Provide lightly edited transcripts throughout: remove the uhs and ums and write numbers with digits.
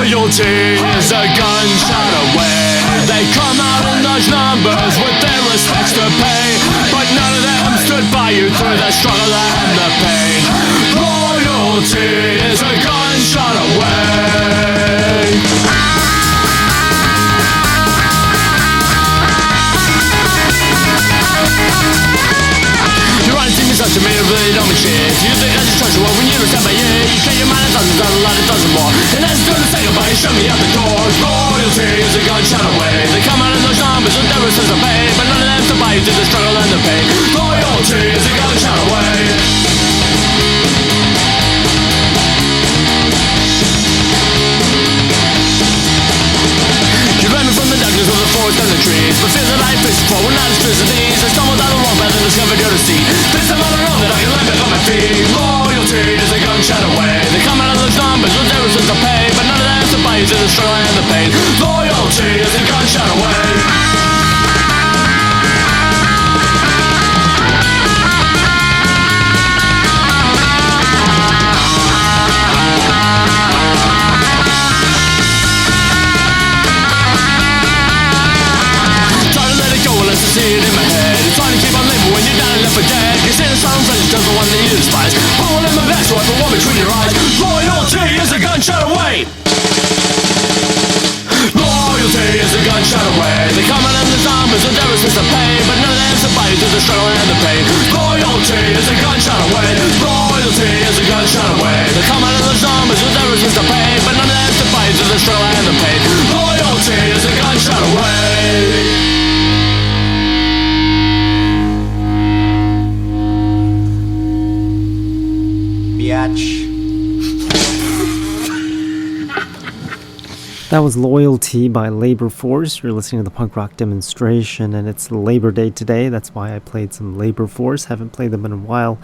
Loyalty is a gunshot away. They come out in large numbers with their respects to pay, but none of them stood by you through the struggle and the pain. Loyalty is a gunshot away. Such a man really don't mean shit. You think I just trust you when you don't stand by it. You change your mind a thousand times, a lot, a dozen more. And that's time to say goodbye, shut me out the door. Loyalty is a gunshot away. They come out in those numbers with their sense of pain, but none of them to buy you through the struggle and the pain. Loyalty is a gunshot away. You ran me from the darkness of the forest and the trees, but fears that I face before were not as fierce as these. I stumbled down the wrong path and discovered your deceit. This time I don't know that I can land back on my feet. Loyalty is a gunshot away. They come out of those numbers with their sense of pay, but none of them to buy you through the struggle and the pain. Loyalty is a gunshot away. See it in my head. It's trying to keep on living when you're down and left for dead. You say the sound friends just the one that you despise. Pulling in my back so I can walk between your eyes. Loyalty is a gunshot away. Loyalty is a gunshot away. They come out in the zombies with their resistance to pay, but none of them survive through the struggle and the pain. Loyalty is a gunshot away. Loyalty is a gunshot away. They come out of the zombies with their resistance to pay, but none of them survive through the struggle and the pain. Loyalty is a gunshot away. That was Loyalty by Labor Force. You're listening to the punk rock demonstration, and it's Labor Day today. That's why I played some Labor Force. Haven't played them in a while,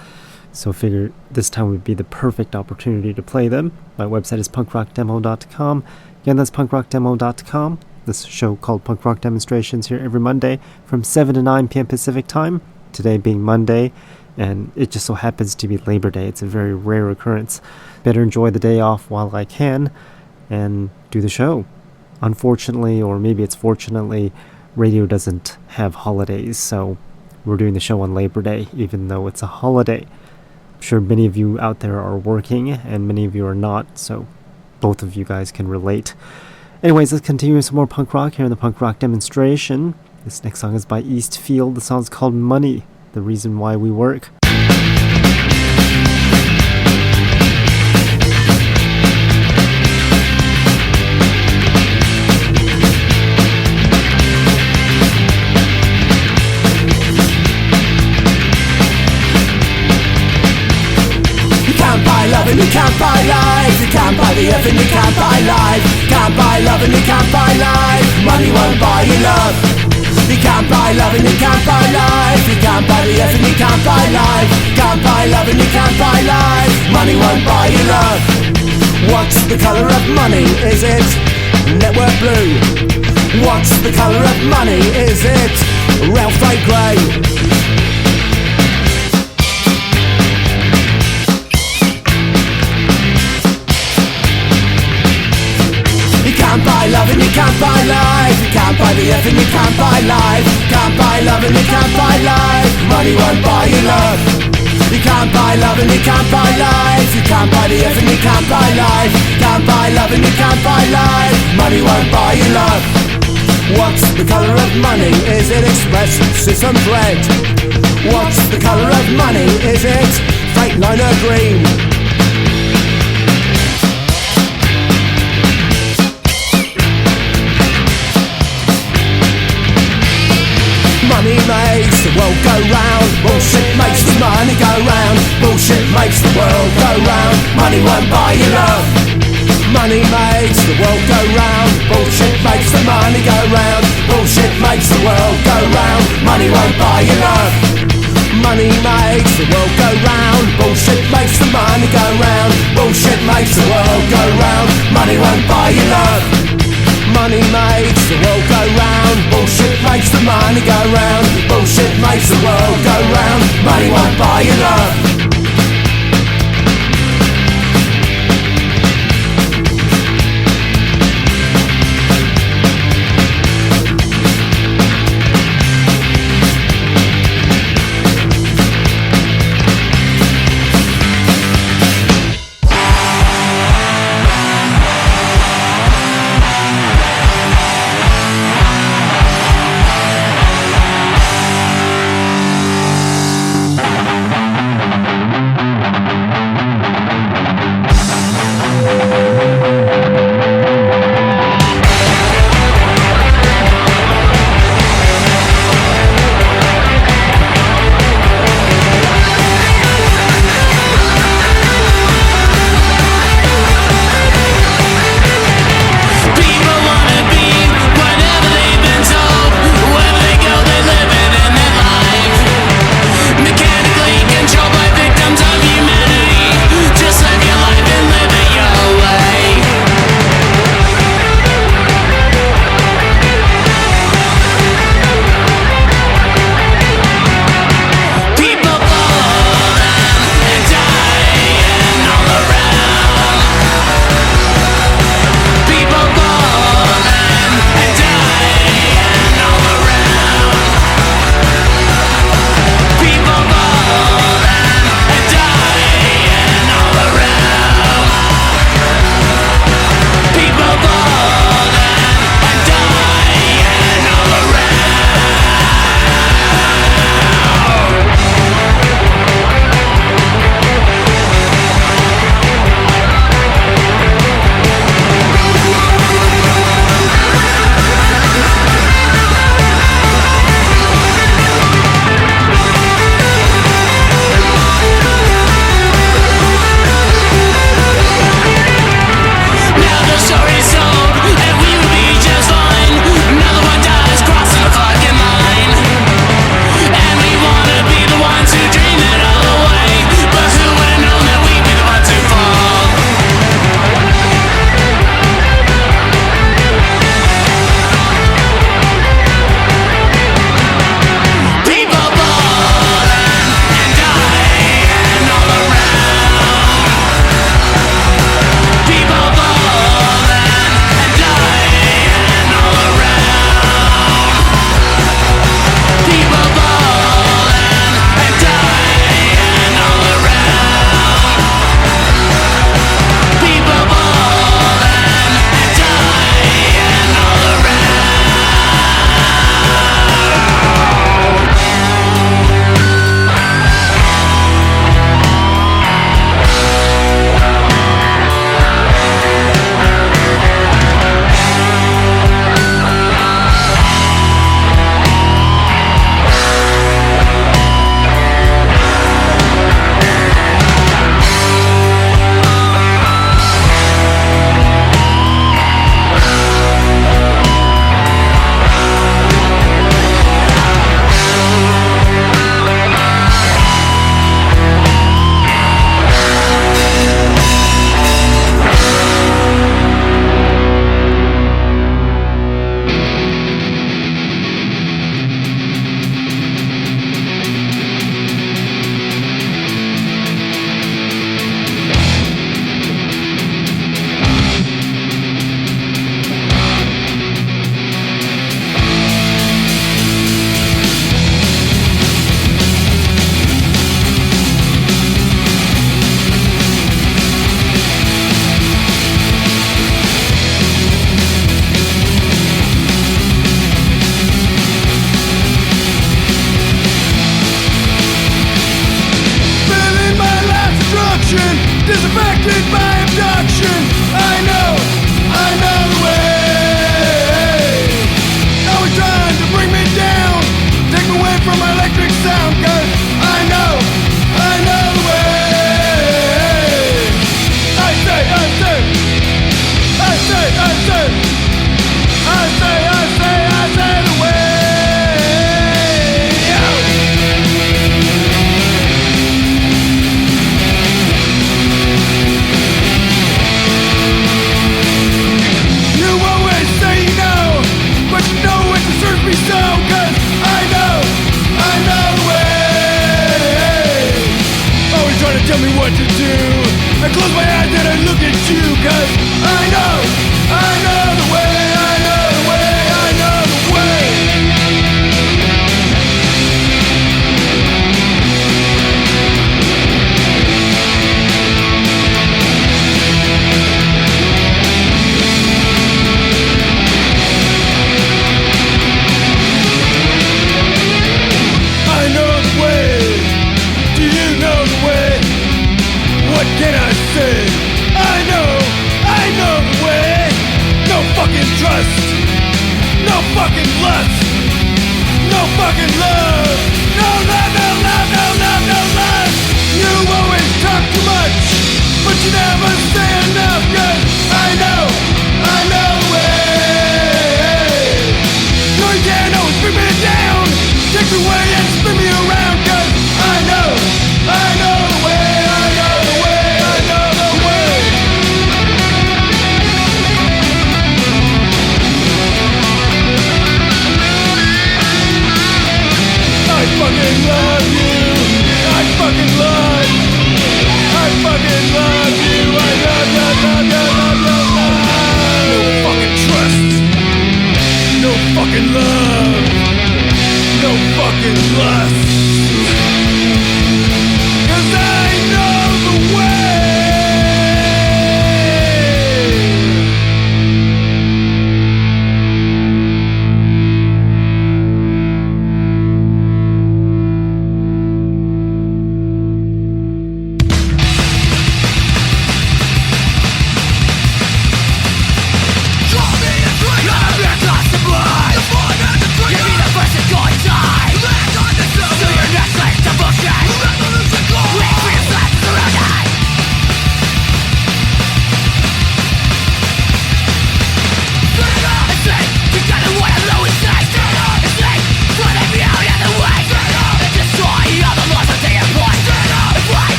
so I figured this time would be the perfect opportunity to play them. My website is punkrockdemo.com. Again, that's punkrockdemo.com. This show called Punk Rock Demonstrations here every Monday from 7 to 9 p.m. Pacific time. Today being Monday, and it just so happens to be Labor Day. It's a very rare occurrence. Better enjoy the day off while I can and do the show. Unfortunately, or maybe it's fortunately, radio doesn't have holidays, so we're doing the show on Labor Day, even though it's a holiday. I'm sure many of you out there are working, and many of you are not, so both of you guys can relate. Anyways, let's continue with some more punk rock here in the punk rock demonstration. This next song is by Eastfield. The song's called Money, the Reason Why We Work. And you can't buy life. You can't buy the earth and you can't buy life. Can't buy love and you can't buy life. Money won't buy you love. You can't buy love and you can't buy life. You can't buy the earth and you can't buy life. Can't buy love and you can't buy life. Money won't buy you love. What's the colour of money? Is it network blue? What's the colour of money? Is it Ralph A. Grey? Can't buy love and you can't buy life. You can't buy the earth and you can't buy life. Can't buy love and you can't buy life. Money won't buy you love. You can't buy love and you can't buy life. You can't buy the earth and you can't buy life. Can't buy love and you can't buy life. Money won't buy you love. What's the colour of money? Is it express system bread? What's the colour of money? Is it freight liner green? Money makes the world go round. Bullshit makes the money go round. Bullshit makes the world go round. Money won't buy you love. Money makes the world go round. Bullshit makes the money go round. Bullshit makes the world go round. Money won't buy you love. Money makes the world go round. Bullshit makes the money go round. Bullshit makes the world go round. Money won't buy you love. Money makes the world go round. Bullshit makes the money go round. Bullshit makes the world go round. Money won't buy you love.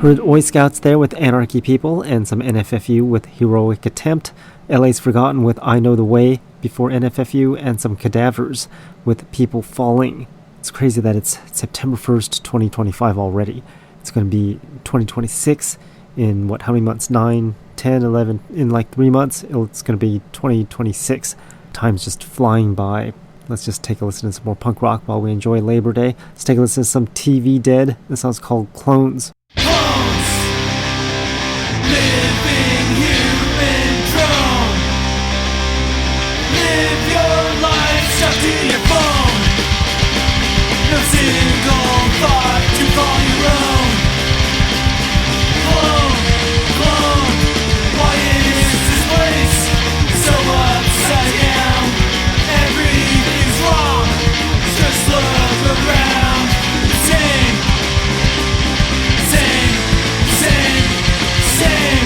Heard Oi Scouts there with Anarchy People, and some NFFU with Heroic Attempt. LA's Forgotten with I Know the Way before NFFU, and some Cadavers with People Falling. It's crazy that it's September 1st, 2025 already. It's going to be 2026 in how many months? 9, 10, 11, in like 3 months. It's going to be 2026. Time's just flying by. Let's just take a listen to some more punk rock while we enjoy Labor Day. Let's take a listen to some TV Dead. This song's called Clones. Clones, living human drone. Live your life stuck to your phone. No single thought to call your own. Clone, clone, why is this place so upside down? Everything's wrong, just look around. Sing, sing, sing, sing.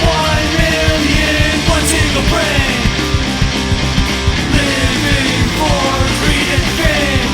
1 million, one single brain. Living for greed and fame.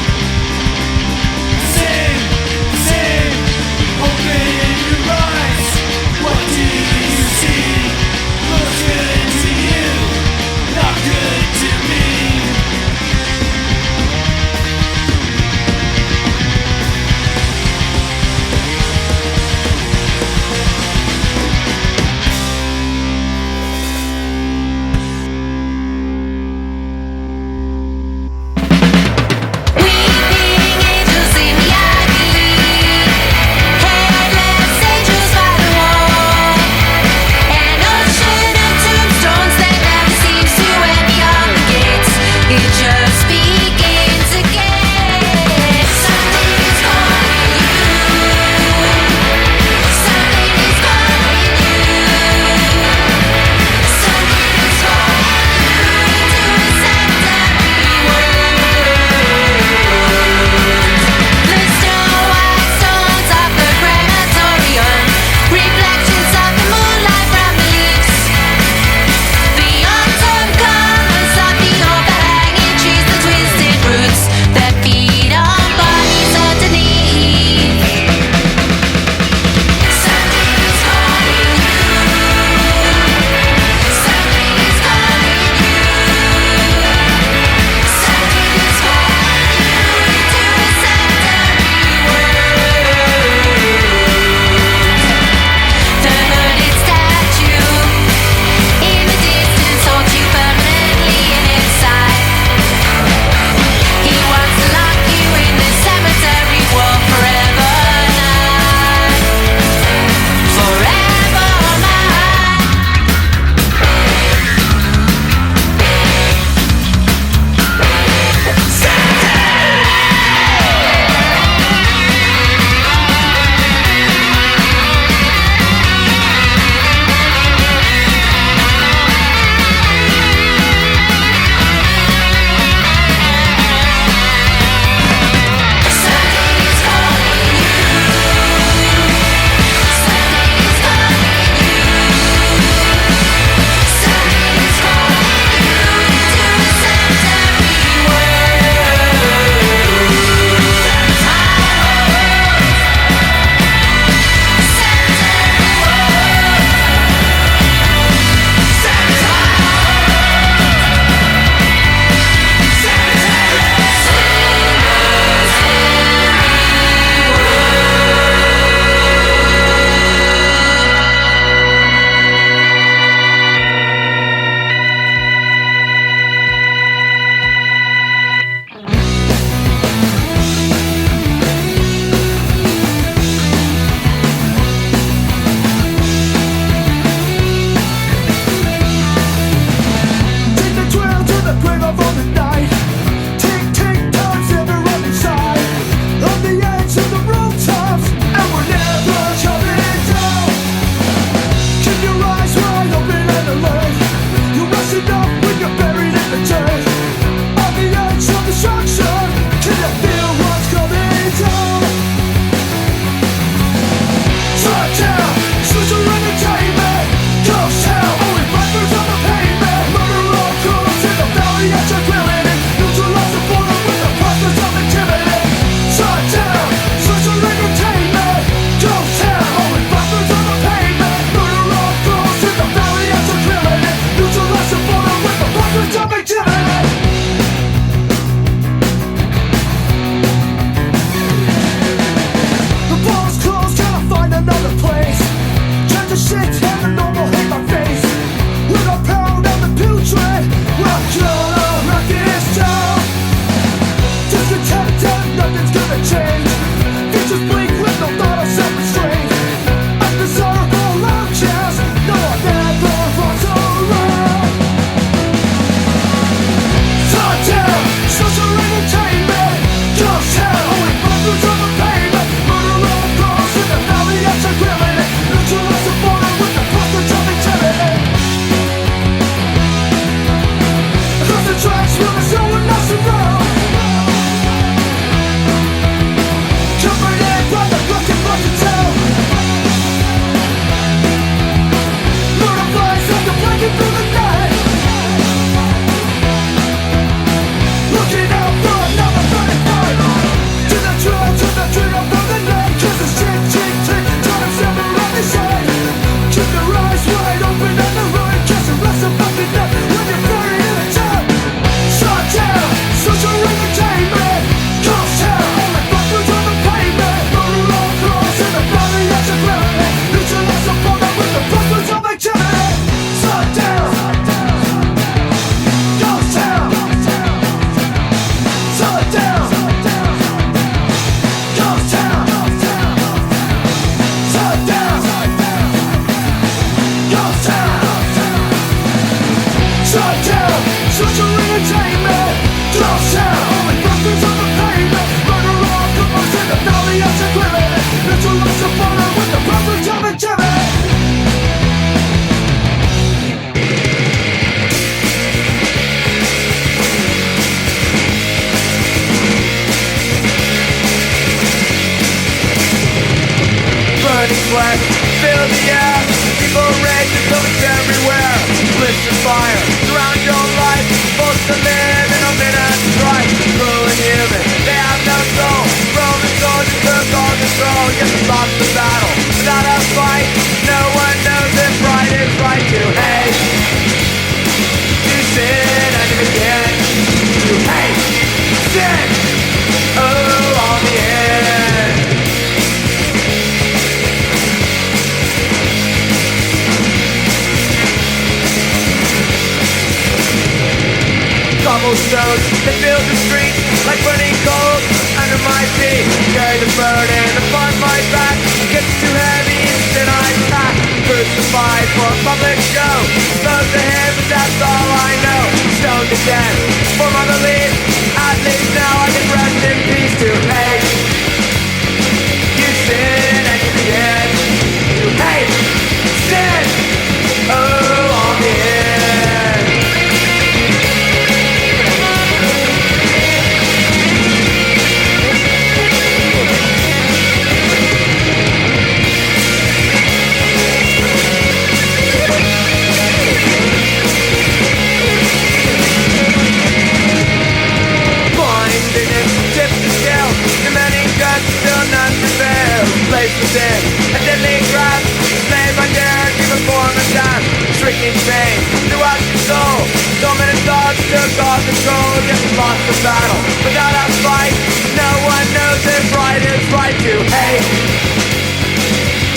sweat fill the air. People rage until it's everywhere. Bliss and fire surround your life. Forced to live in a minute strife. Cruel and human, they have no soul. Roman soldiers took all control. Yes, we lost the battle without a fight. No one knows if right is right to hate, to sin and to begin, to hate, sin, oh, all the end. Cobblestones that fill the streets like burning coals under my feet. Carry the burden upon my back. Gets too heavy, then I pack. Crucified for a public show. Close to him, but that's all I know. Stoned to death for my belief. At least now I can rest in peace. To hate, you sin and you begin. You hate, sin, oh, on the end. Tip the scale, demanding guts, still none prevail. Place within a deadly grasp, slave by dare, even form of time. Shrieking pain throughout your soul. Dominant thoughts took all control. Just lost the battle without a fight. No one knows if right is right. To hate,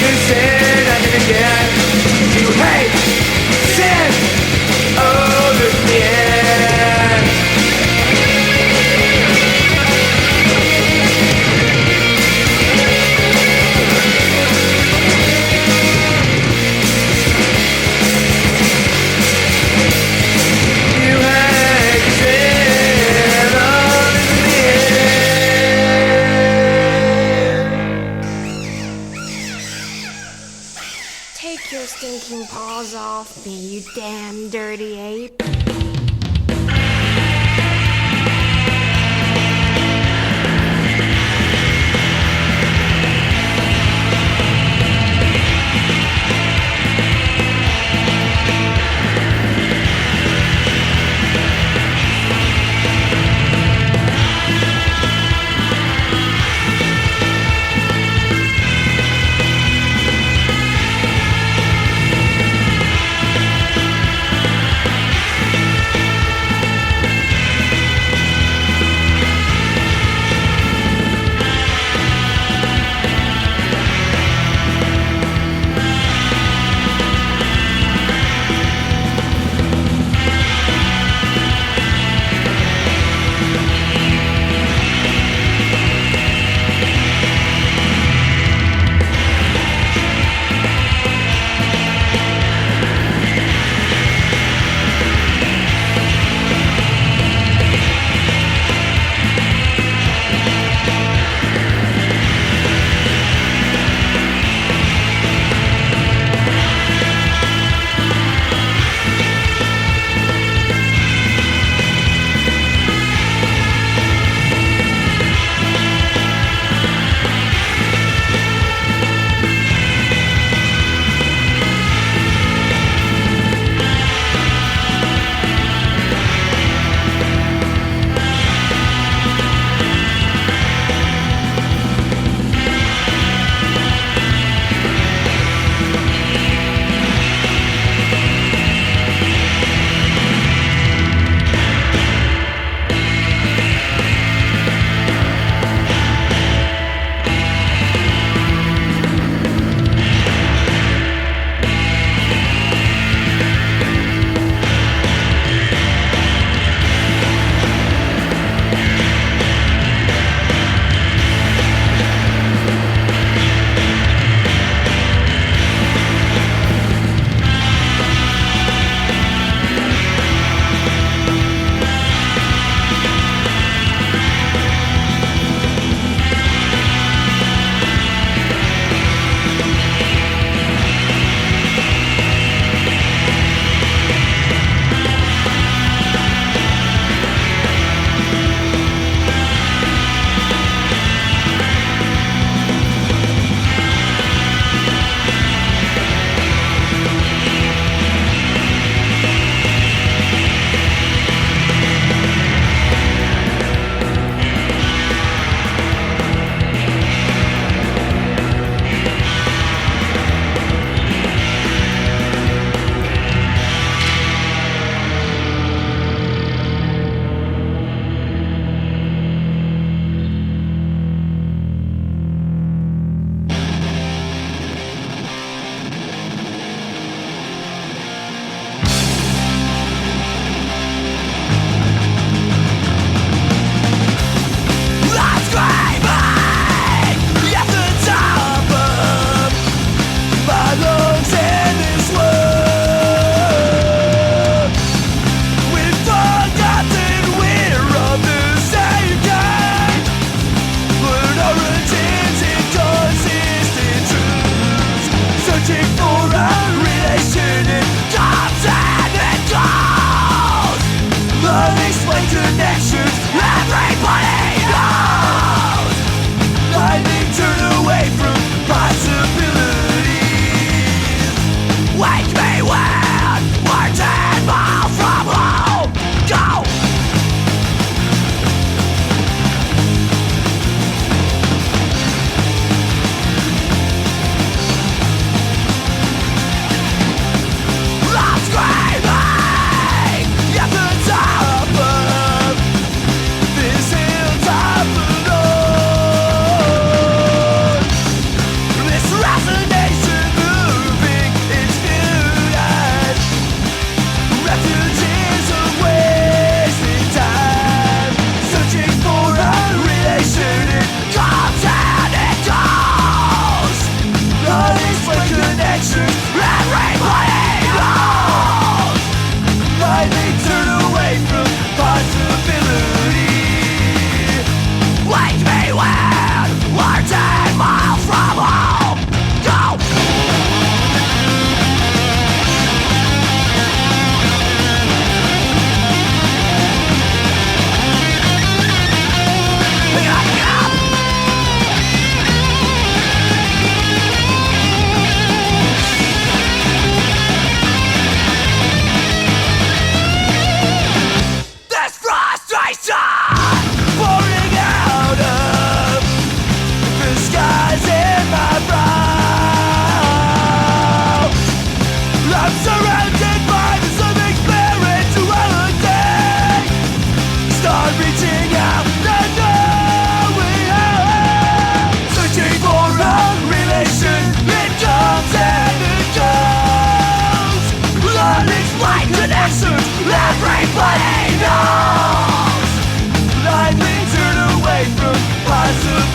to sin and then again. To hate, sin, oh, this is the end. Take your stinking paws off me, you damn dirty ape.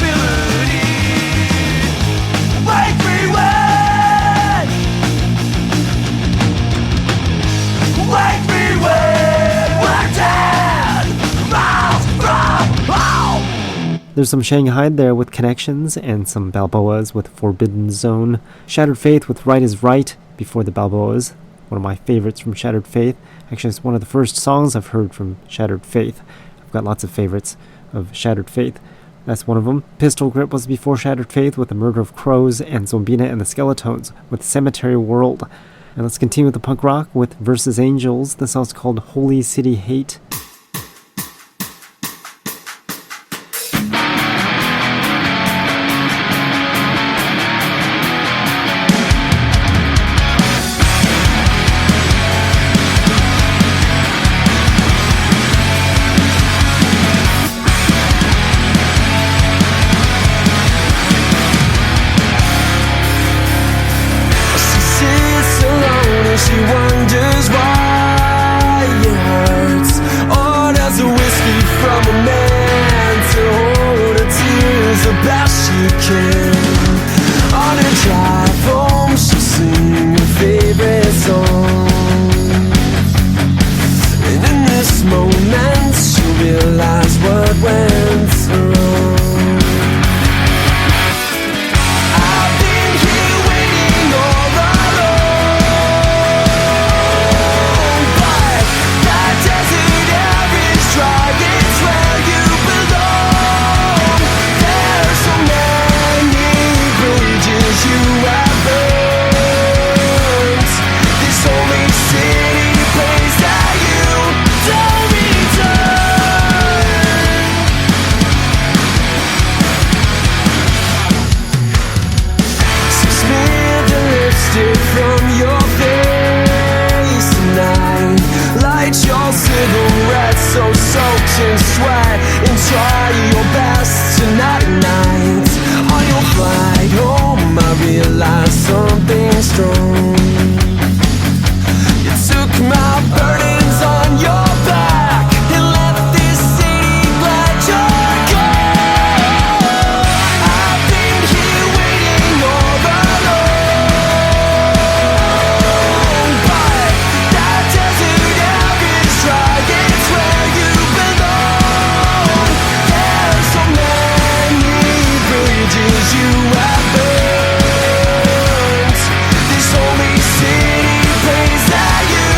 possibility. Wake me when, wake me when we're dead, miles from home. There's some Shanghai there with Connections, and some Balboas with Forbidden Zone. Shattered Faith with Right is Right before the Balboas. One of my favorites from Shattered Faith. Actually, it's one of the first songs I've heard from Shattered Faith. I've got lots of favorites of Shattered Faith. That's one of them. Pistol Grip was before Shattered Faith with The Murder of Crows, and Zombina and the Skeletones with Cemetery World. And let's continue with the punk rock with Versus Angels. The song's called Holy City Hate. She wonders why it hurts. Or does a whiskey from a man to hold her tears the best she can. On her drive home she'll sing her favorite song, and in this moment she'll realize what went wrong. I've been here waiting all alone, but that desert air is dry, it's where you belong. There's so many bridges you have burnt, this only city place that you don't return. So smear the lipstick from your face tonight. Light your cigarette so soaked in sweat, and try your best tonight at night. On your flight home I realized something strong. You took my burdens on your back and left this city glad you're gone. I've been here waiting all alone, but that desert air is dry, it's where you belong. There's so many bridges you have burnt, this only city place that you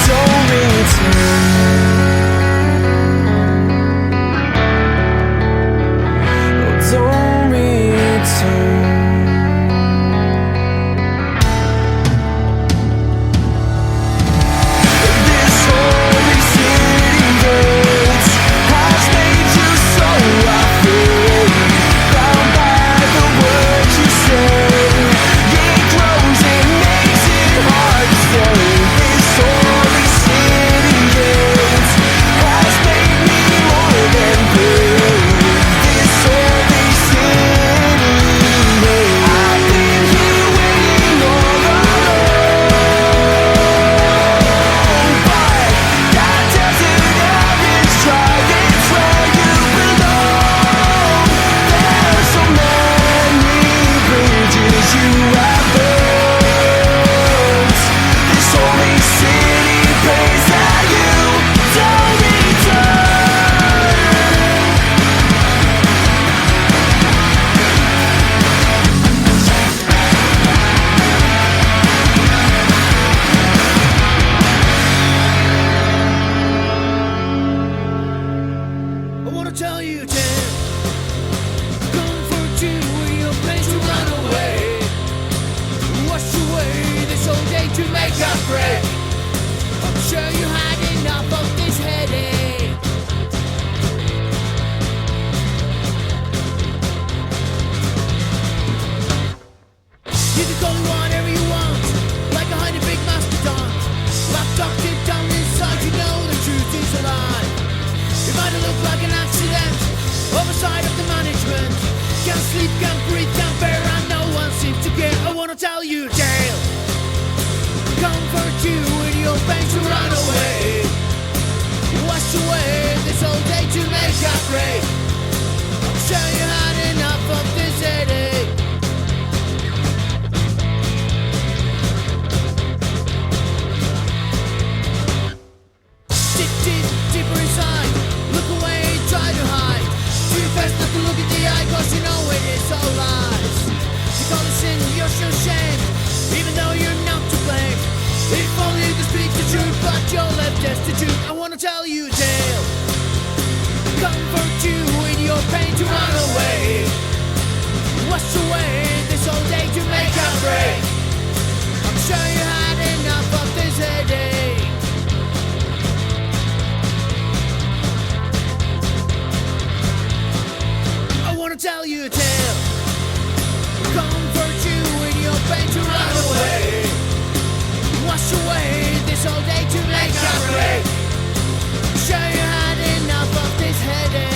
don't return. Oh, don't return. This holy city gate has made you so afraid, bound by the words you say. It grows and makes it hard to stay. This holy city gate has made me more than brave. This holy city gate. I've been here waiting all alone, but that desert air is dry, it's where you belong. There's so many bridges you have burnt, this only city place that you don't I wanna tell you a tale, comfort you in your place to run away, wash away this old day to make up break. I'm sure you had enough of this headache. You can call it whatever you want, like a honey big mastodon. Locked up deep down inside, you know the truth is a lie. It might look like an accident, oversight of the management. Can't sleep, can't breathe, can't bear, and no one seems to care. I wanna tell you a tale, comfort you in your pain to run away, wash away this old day to make up break. I'm sure you had enough comfort you in your pain to run away. Wash away this whole day to make a break. Sure you had enough of this headache.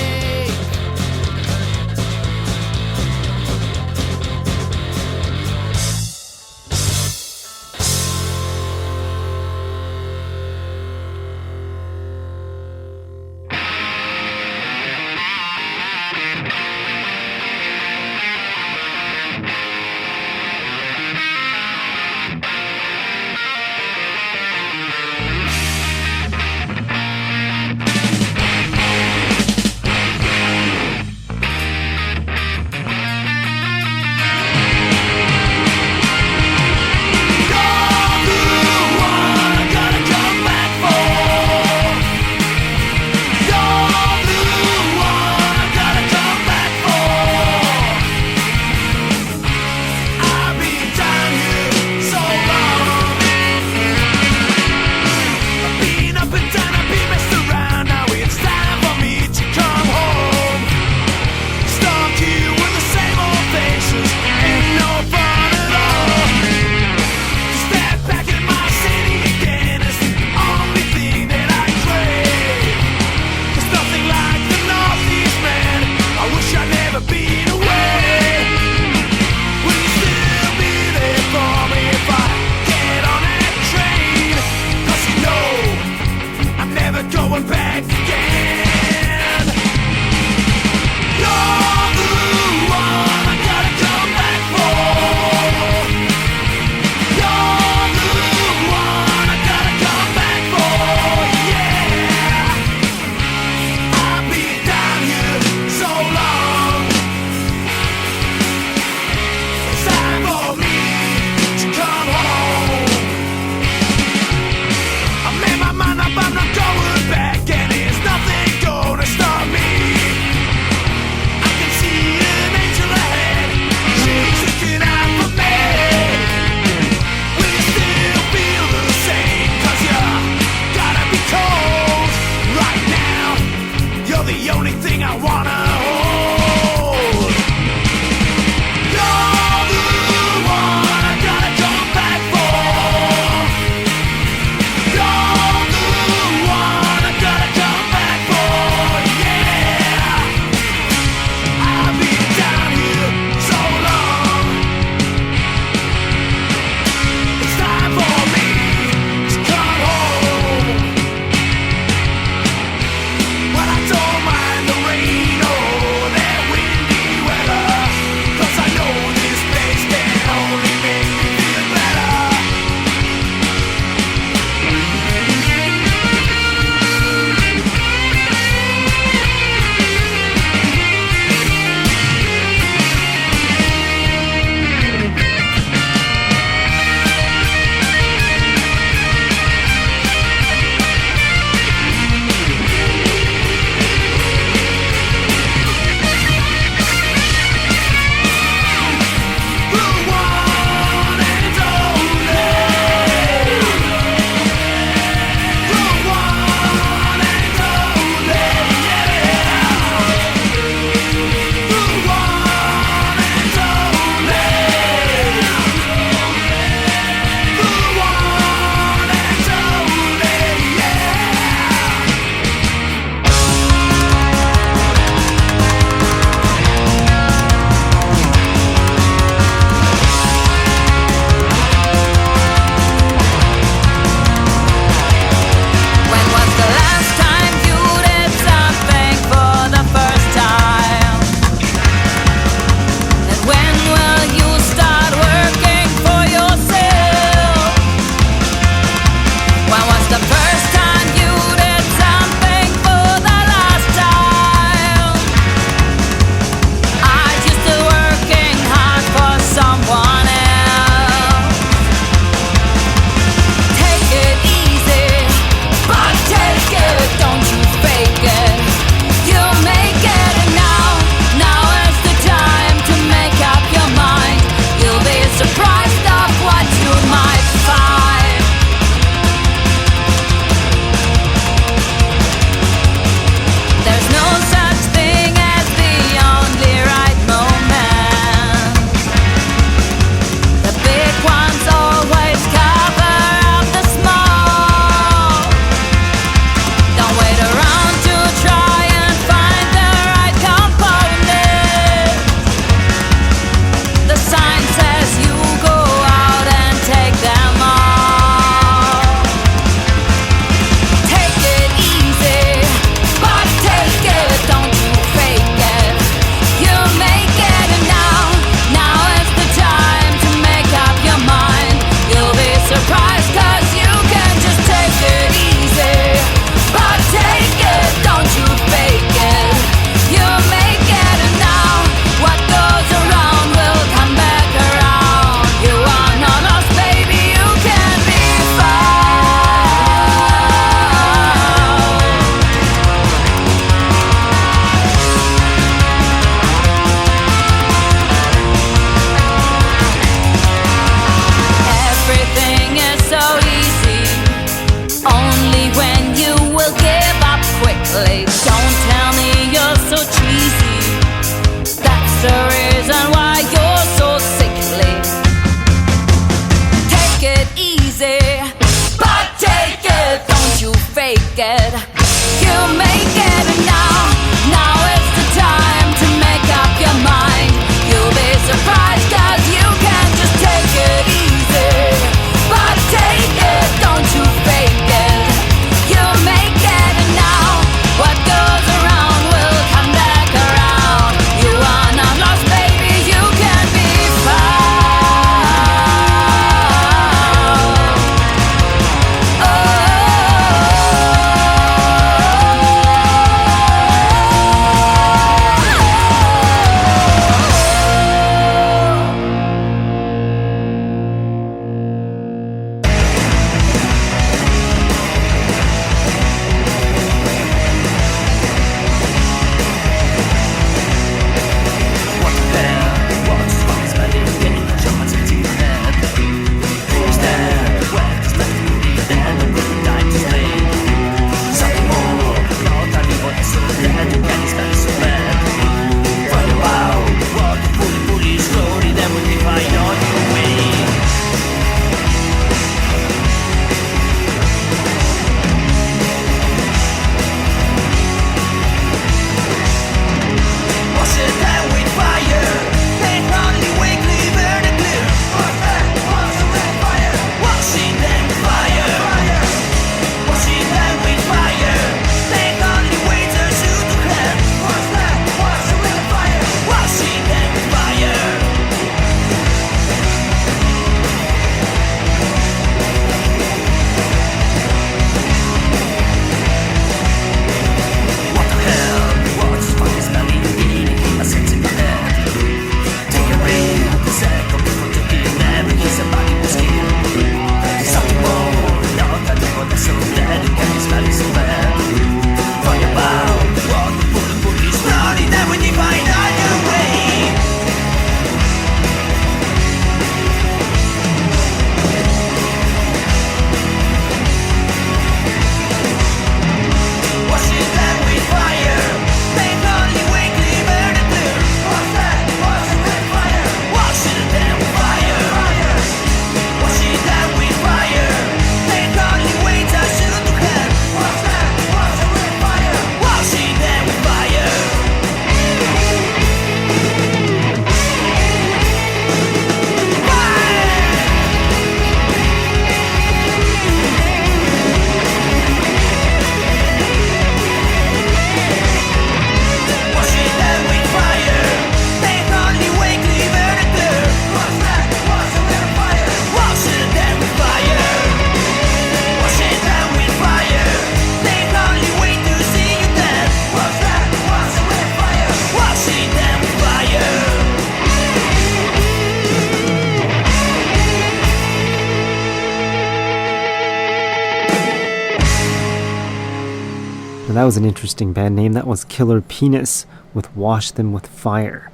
that was an interesting band name. That was Killer Penis with Wash Them With Fire.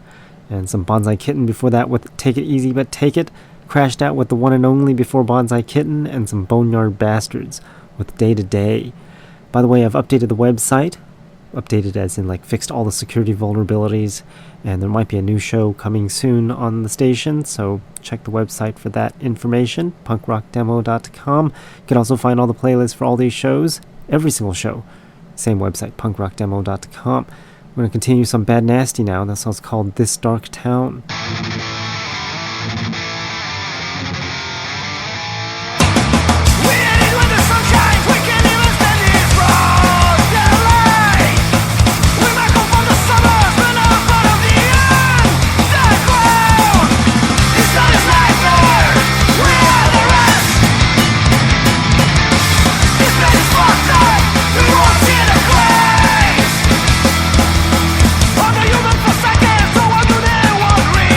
And some Bonsai Kitten before that with Take It Easy But Take It. Crashed Out with The One and Only before Bonsai Kitten. And some Boneyard Bastards with Day to Day. By the way, I've updated the website. Updated as in like fixed all the security vulnerabilities. And there might be a new show coming soon on the station. So check the website for that information. punkrockdemo.com. You can also find all the playlists for all these shows. Every single show. Same website, punkrockdemo.com. We're going to continue some Bad Nasty now. That song's called This Dark Town. I'm a human for seconds, so I do their one ring.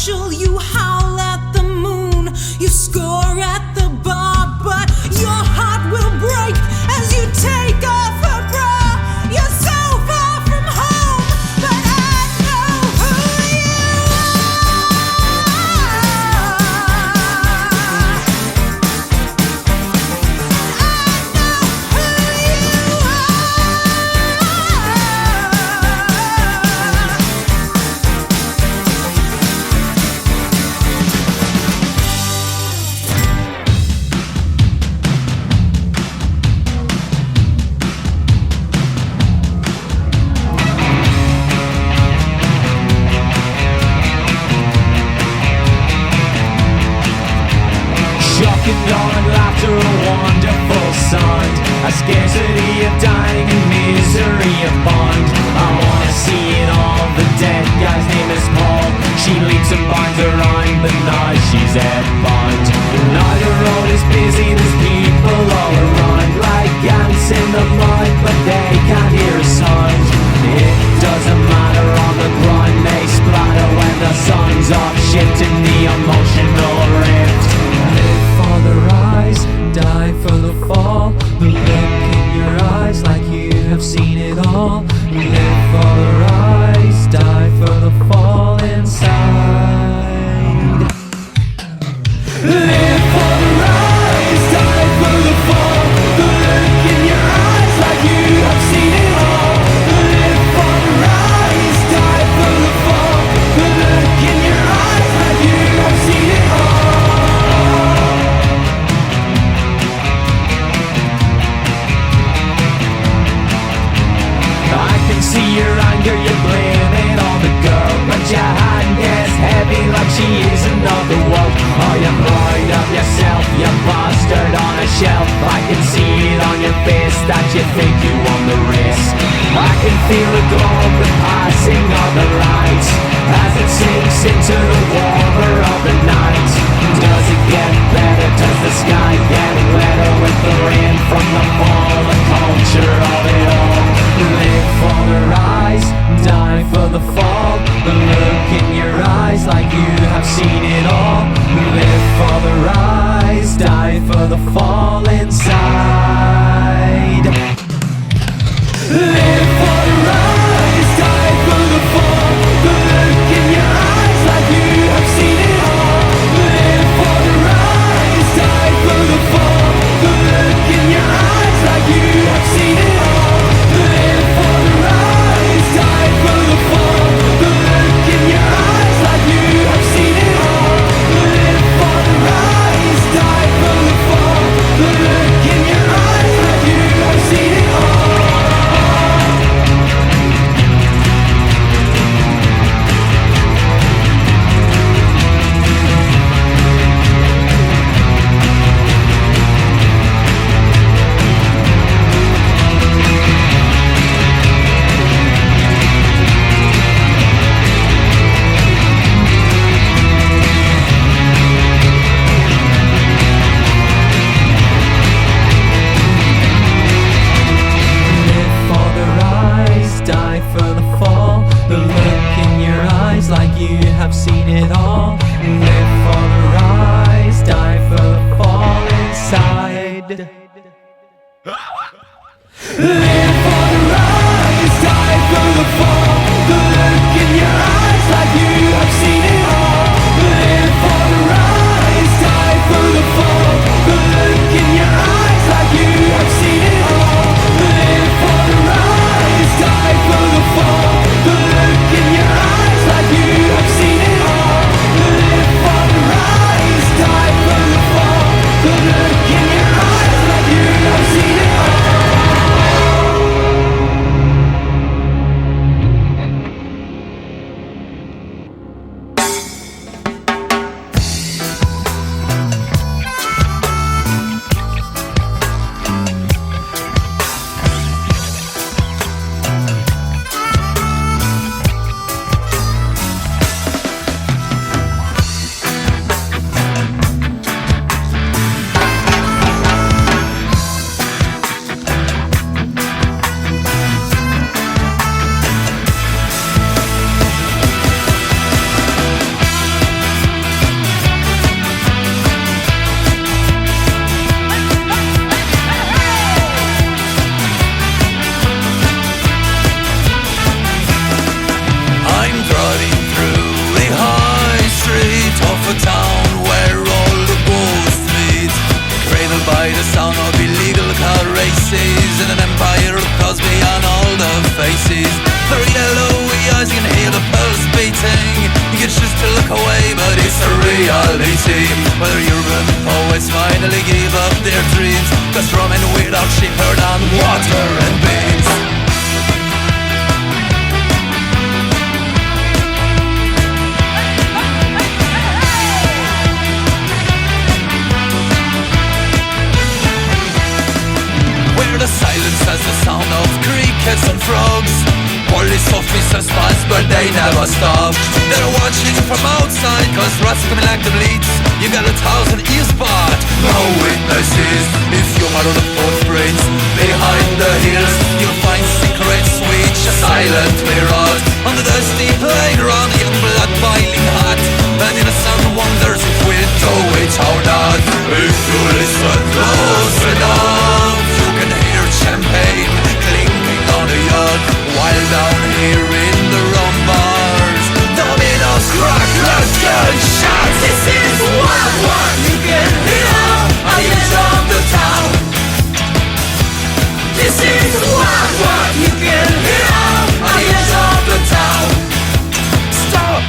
marshal, you howl at the moon, you score at the bar, but your heart will break as you take off her bra. You're so far from home, but I know who you Shocking dawn and laughter, a wonderful sound, a scarcity of dying and misery of bond. I wanna see it all. The dead guy's name is Paul. She leaps and binds around, but now she's bound. Now the road is busy, there's people all around, like ants in the mud, but they can't hear a sound. It doesn't matter on the ground, they splatter when the sun's off, shifting the emotional rift. Live for the rise, die for the fall. The look in your eyes like you have seen it all. Live for the rise, die for the fall inside. Live for the rise, die for the fall. The look in your eyes like you have seen it all. Live for the rise, die for the fall. The look in your eyes like you have seen it all. I can see your anger, you blame it on the girl, but your hand gets heavy like she isn't of the world. Oh, you're proud of yourself, you bastard on a shelf. I can see it on your face that you think you won the race. I can feel the glow of the passing of the light as it sinks into the warmer of the night. Does it get better? Does the sky get wetter with the rain from the fall? The culture of it all. Live for the rise, die for the fall. The look in your eyes like you have seen it all. Live for the rise, die for the fall inside. Live for the rise, die for the fall. The look in your eyes like you have seen it all. Live for the rise, die for the fall. The look in your eyes like you have seen it all. Live for the rise, die for the fall. The look in your eyes like you have seen it all. Live for the rise, die for the fall. The look in your eyes like you have seen it all. Live for the rise, die for the fall. The look in your eyes like you have seen it all. Live for the rise, die for the fall inside. Live for the rise, die for the fall. The look in your eyes like you have seen it all. Live for the rise, die for the fall. The look in your eyes like you have seen it all. Live for the rise, die for the fall. The look in your eyes like you have seen it all. Live for the rise, die for the fall. The look in your eyes like you have seen it all. see whether urban poets finally give up their dreams. Cause roaming without shepherd on water and beans. Where the silence has the sound of crickets and frogs. Police officers pass but they never stop. They're watching from outside cause rats coming like the bleeds. You got 1,000 ears but no witnesses. If you are on the footprints behind the hills, you'll find secrets which are silently rot. On the dusty playground, young blood boiling hot. And in the sun wonders if we'll do it or not. If you listen close enough, you can hear champagne clinking on the yacht. While down here in the rum bars, dominoes crack like gunshots. This is what you can hear on the edge of the town. This is what you can hear on the edge of the town. Stop!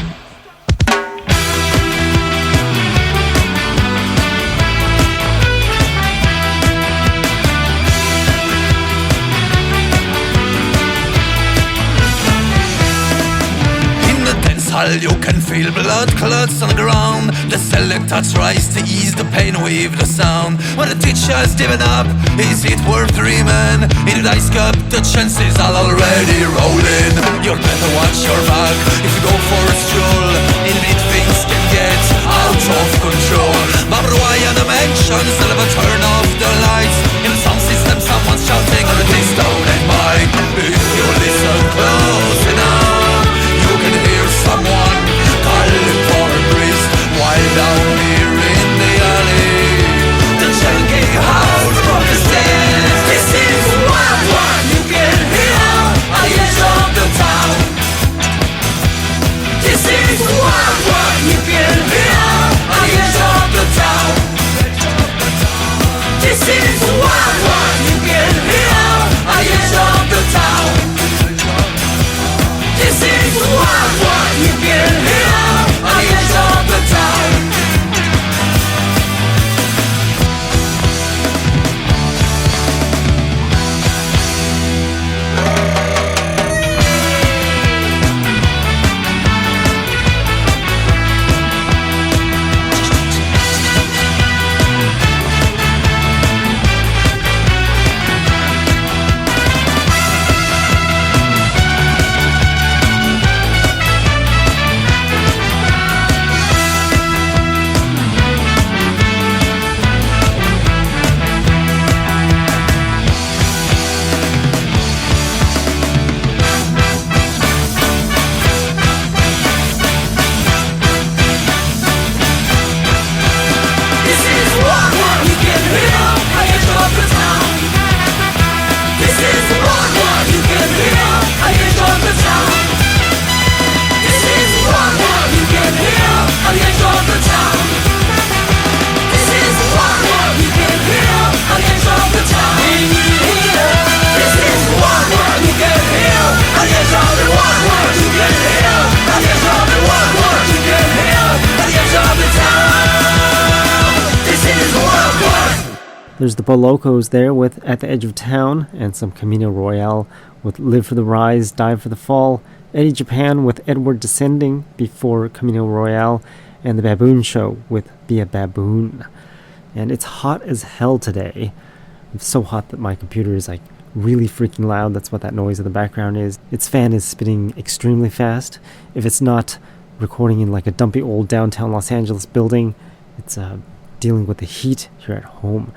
You can feel blood clots on the ground. The selector tries to ease the pain with the sound. When the teacher's given up, is it worth dreaming? In the dice cup, the chances are already rolling. You'd better watch your back if you go for a stroll. In it things can get out of control. Barbed wire on the mansion, never turn off the lights. In the sound system, someone's shouting on the stone and mic. If you listen close enough, you can hear someone calling for a priest. While down here in the alley, the junkie howls from the stairs. This is what you can hear on the edge of the town. This is what you can hear on the edge of the town. This is what you can hear on the edge of the town. This is what you can hear on the edge of the town. There's the Bolocos there with At the Edge of Town, and some Camino Royale with Live for the Rise, Die for the Fall, Eddie Japan with Edward Descending before Camino Royale, and the Baboon Show with Be a Baboon. And it's hot as hell today. It's so hot that my computer is like really freaking loud. That's what that noise in the background is. Its fan is spinning extremely fast. If it's not recording in like a dumpy old downtown Los Angeles building, it's dealing with the heat here at home.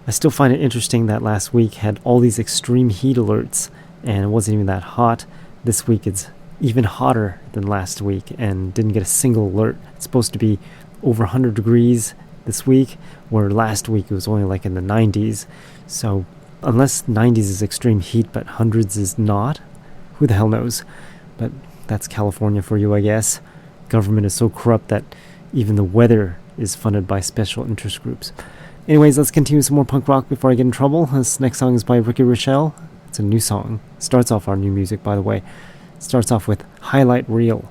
I still find it interesting that last week had all these extreme heat alerts and it wasn't even that hot. This week it's even hotter than last week and didn't get a single alert. It's supposed to be over 100 degrees this week, where last week it was only like in the 90s. So unless 90s is extreme heat but hundreds is not, who the hell knows? But that's California for you, I guess. Government is so corrupt that even the weather is funded by special interest groups. Anyways, let's continue some more punk rock before I get in trouble. This next song is by Ricky Rochelle. It's a new song. Starts off our new music, by the way. Starts off with Highlight Reel.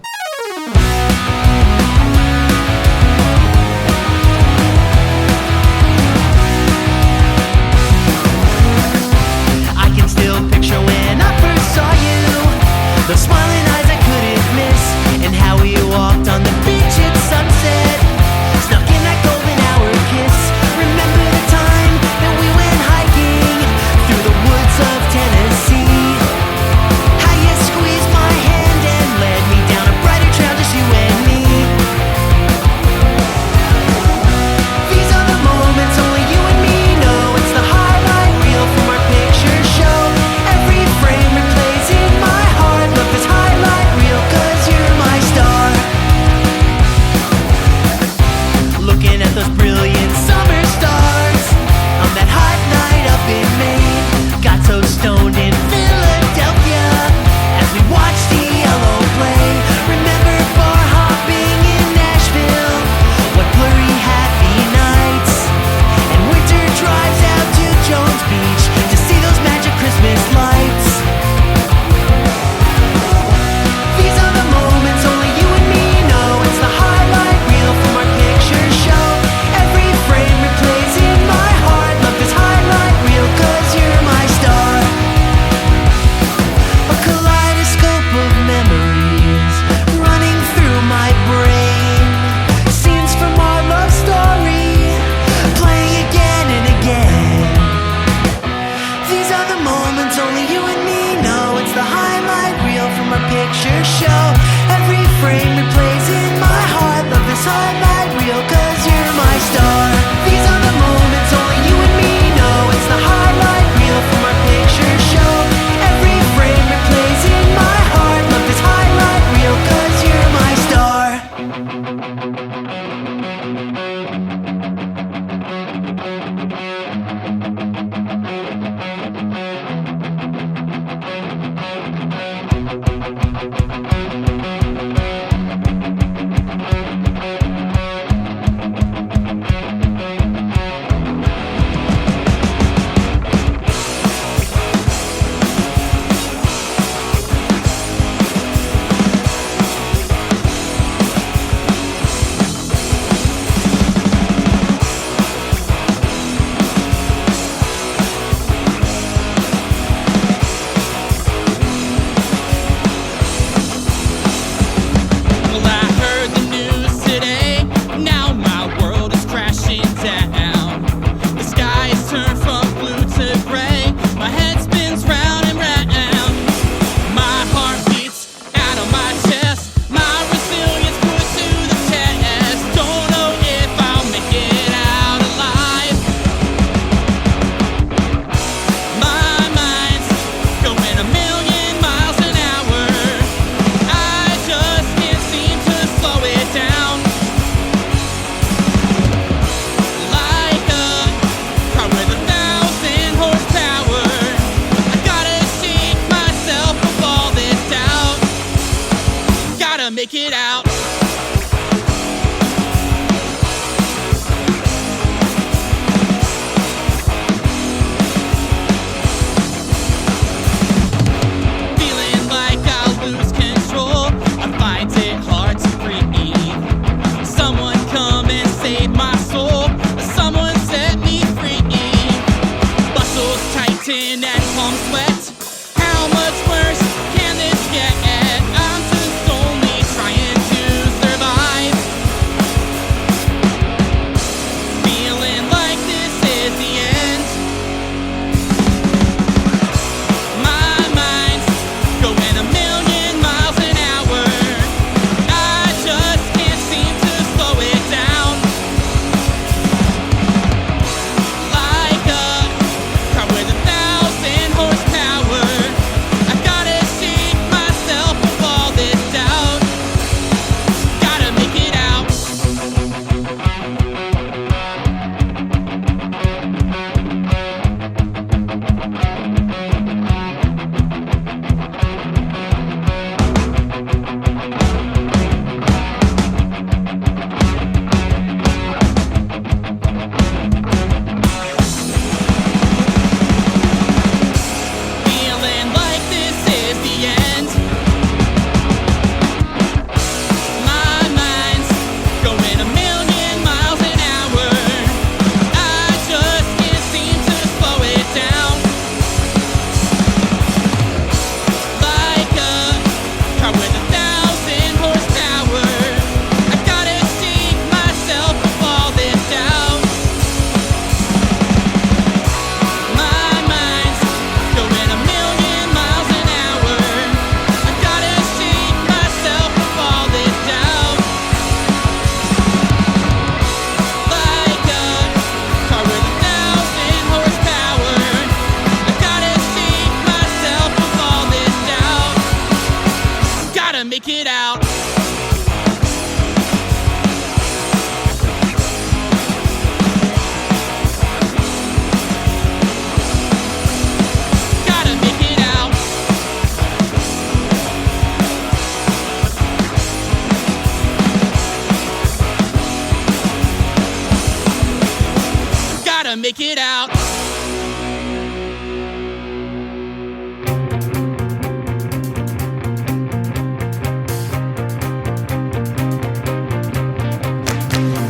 make it out.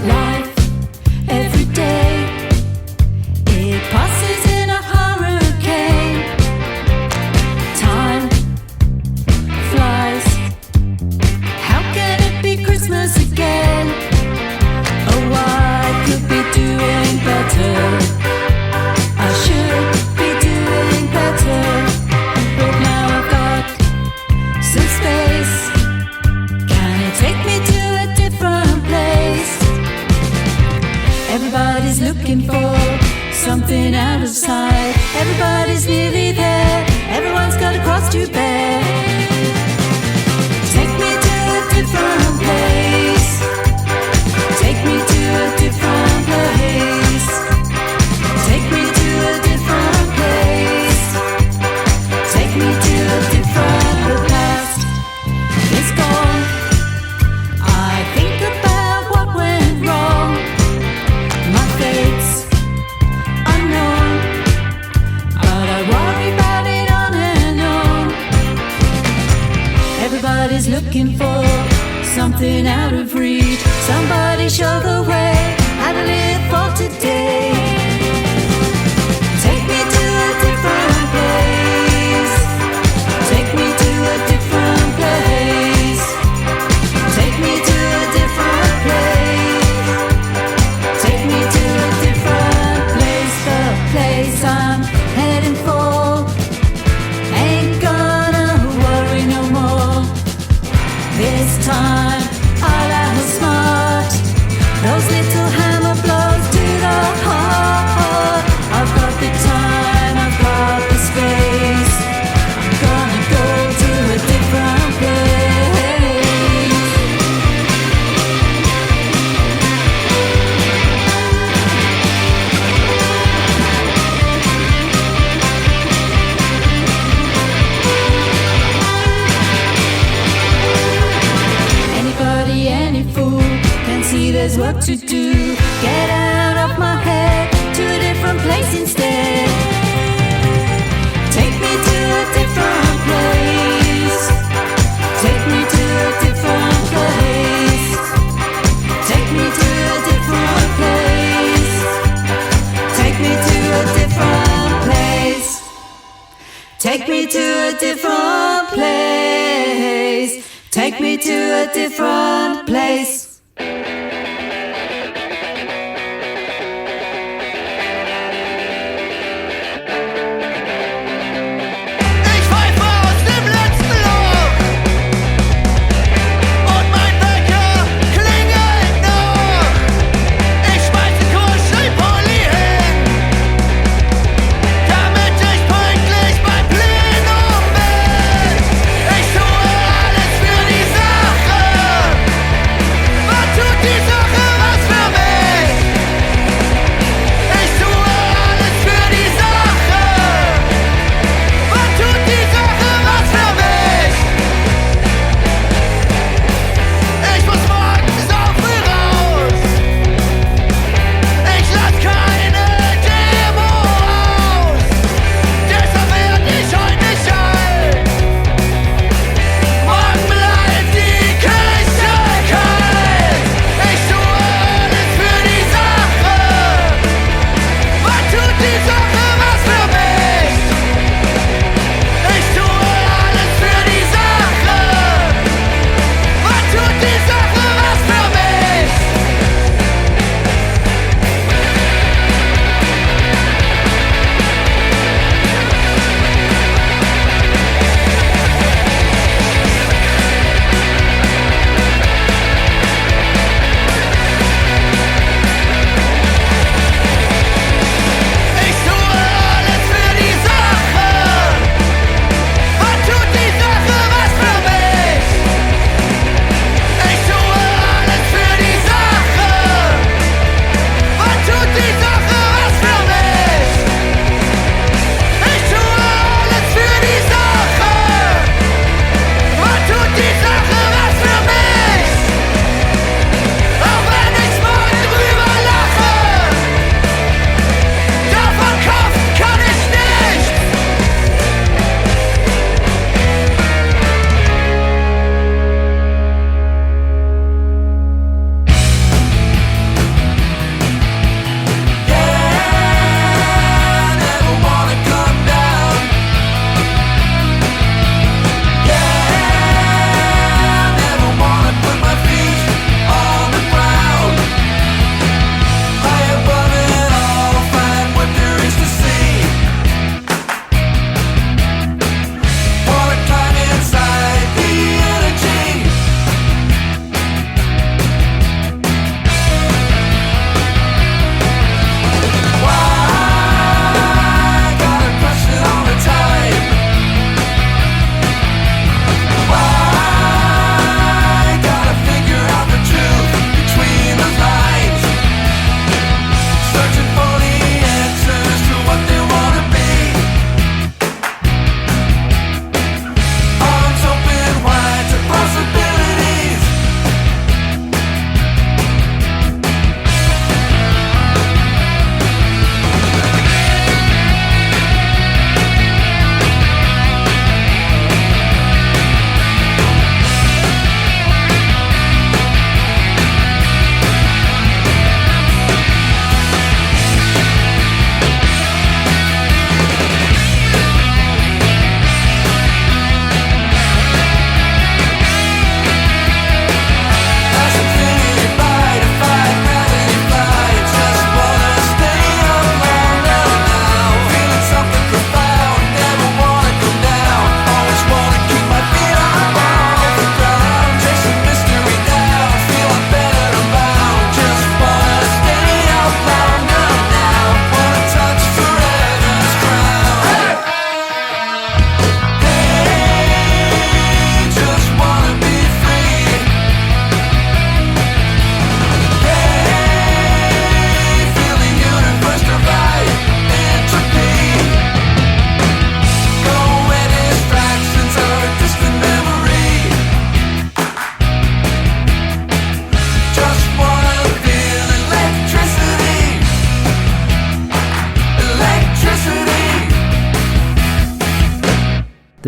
Life every day, it passes in a hurricane. Time flies. How can it be Christmas again? Oh, I could be doing better. I should be doing better. But now I've got some space. Can it take me to a different place? Everybody's looking for something out of sight. Everybody's nearly there. Everyone's got a cross to bear. Take me to a different place. Take me to a different place. Take me to a different place. Take me to a different the past is gone. I think about what went wrong. My fate's unknown, but I worry about it on and on. Everybody's looking for something out of reach. Somebody show the way how to live for today. Take me to a different place. Take me to a different place. Take me to a different place. Take me to a different place. The place I'm heading for ain't gonna worry no more. This time I'll outsmart those little hammer blows to the heart. I've got the time, I've got the space. I'm gonna go to a different place. Anybody, any fool can see there's work to do. Get out of my head to a different place instead. Take me to a different place. Take me to a different place. Take me to a different place. Take me to a different place. Take me to a different place. Take me to a different place. Ich pfeife aus dem letzten Loch und mein Wecker klingelt noch. Ich schmeiße kurz Pulli hin, damit ich pünktlich beim Plenum bin. Ich tue alles für die Sache.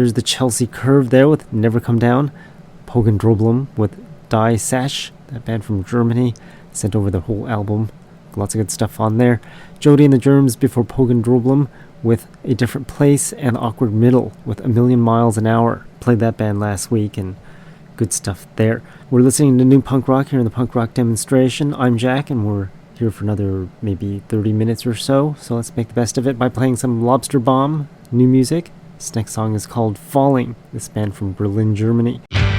there's the Chelsea Curve there with Never Come Down. Pogen Droblum with Die Sash, that band from Germany, sent over the whole album. Lots of good stuff on there. Jody and the Germs before Pogen Droblum with A Different Place, and Awkward Middle with A Million Miles an Hour. Played that band last week, and good stuff there. We're listening to new punk rock here in the Punk Rock Demonstration. I'm Jack, and we're here for another maybe 30 minutes or so. So let's make the best of it by playing some Lobster Bomb new music. This next song is called Falling, this band from Berlin, Germany. Falling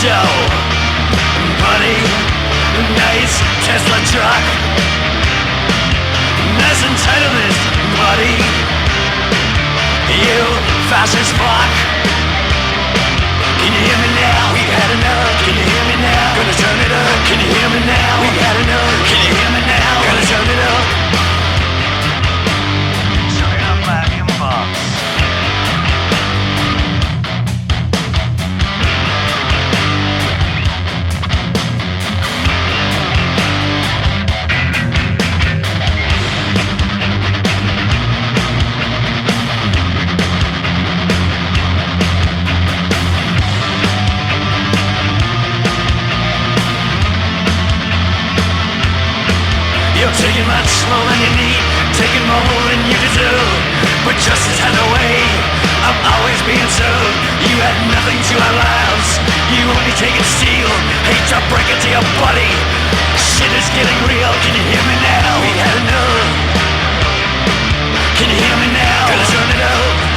Joe. Money, nice Tesla truck. Nice entitlement, buddy. You fascist fuck. Can you hear me now? We had enough. Can you hear me now? Gonna turn it up. Can you hear me now? We had enough. Can you hear me now? Gonna turn it up. Turn it up like a box. You're taking much more than you need, taking more than you deserve. But justice has a way of always being served. You add nothing to our lives, you only take and steal. Hate to break it to your body, shit is getting real. Can you hear me now? We had enough. Can you hear me now? Gonna turn it up.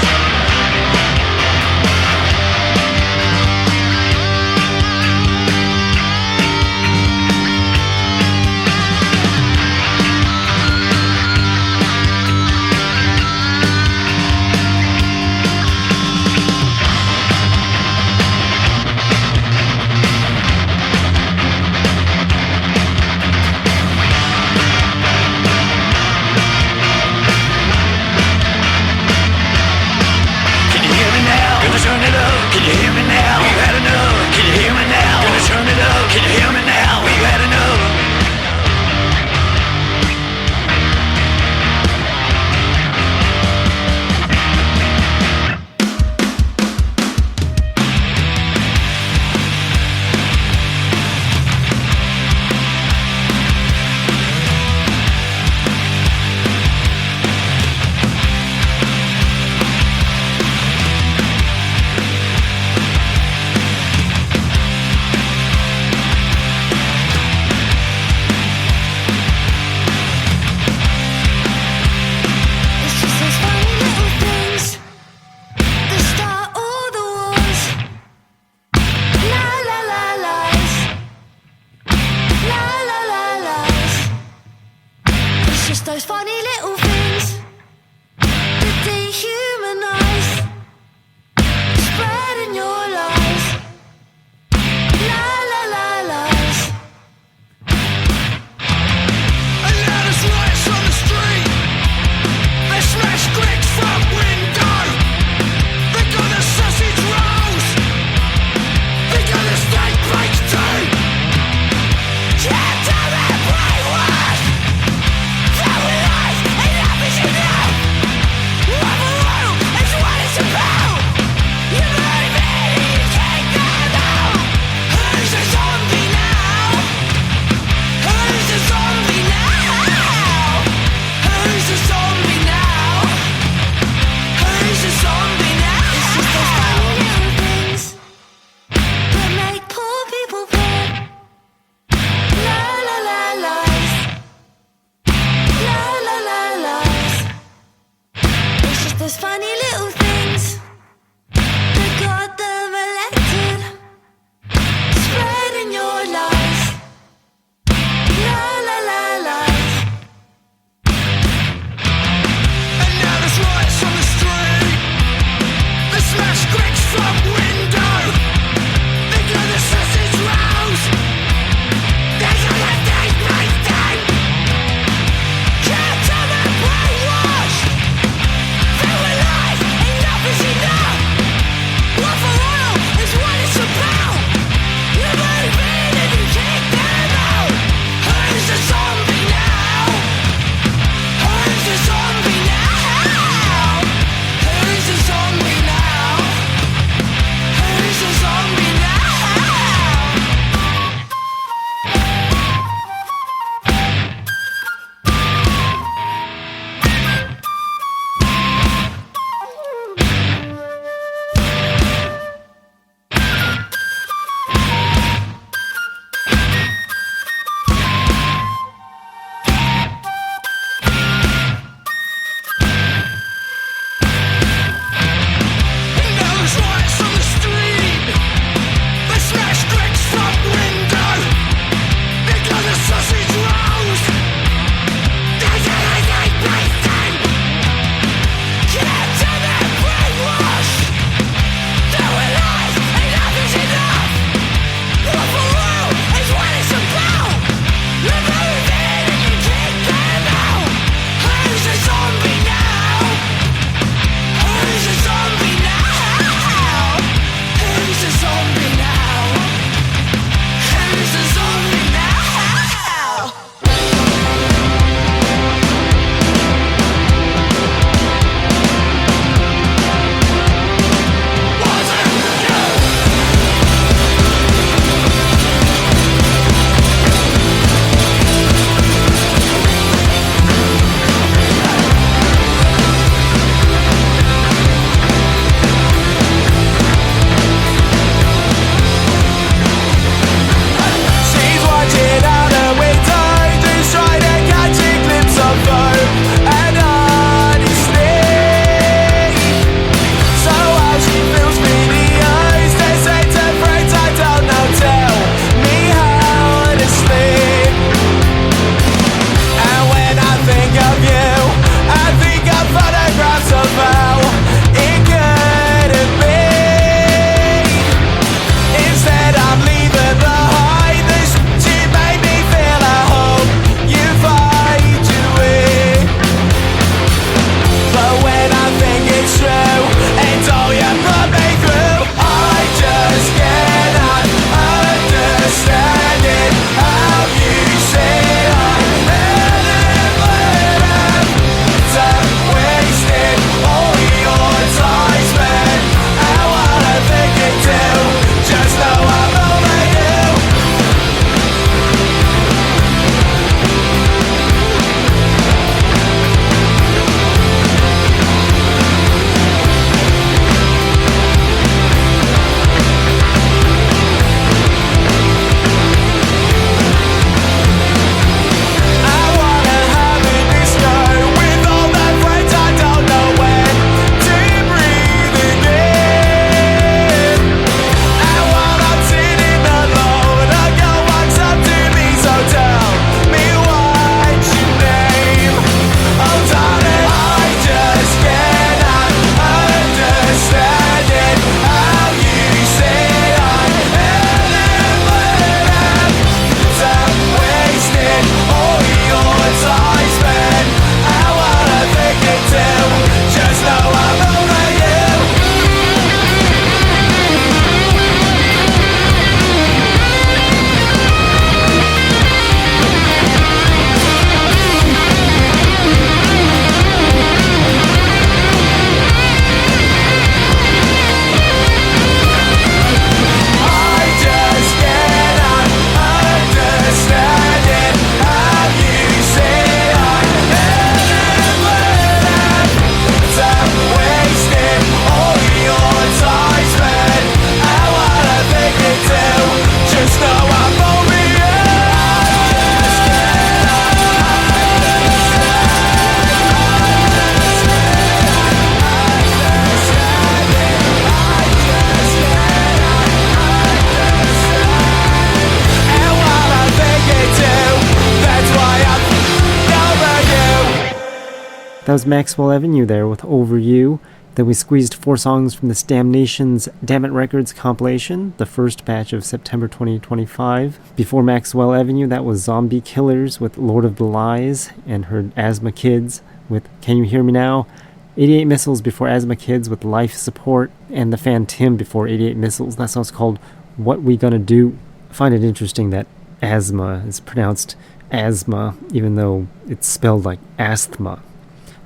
was Maxwell Avenue there with Over You. Then we squeezed 4 songs from this Damnation's Damn It Records compilation, the first batch of September 2025. Before Maxwell Avenue, that was Zombie Killers with Lord of the Lies, and heard Asthma Kids with Can You Hear Me Now? 88 Missiles before Asthma Kids with Life Support, and The Phantom before 88 Missiles. That song's called What We Gonna Do. I find it interesting that asthma is pronounced asthma, even though it's spelled like asthma.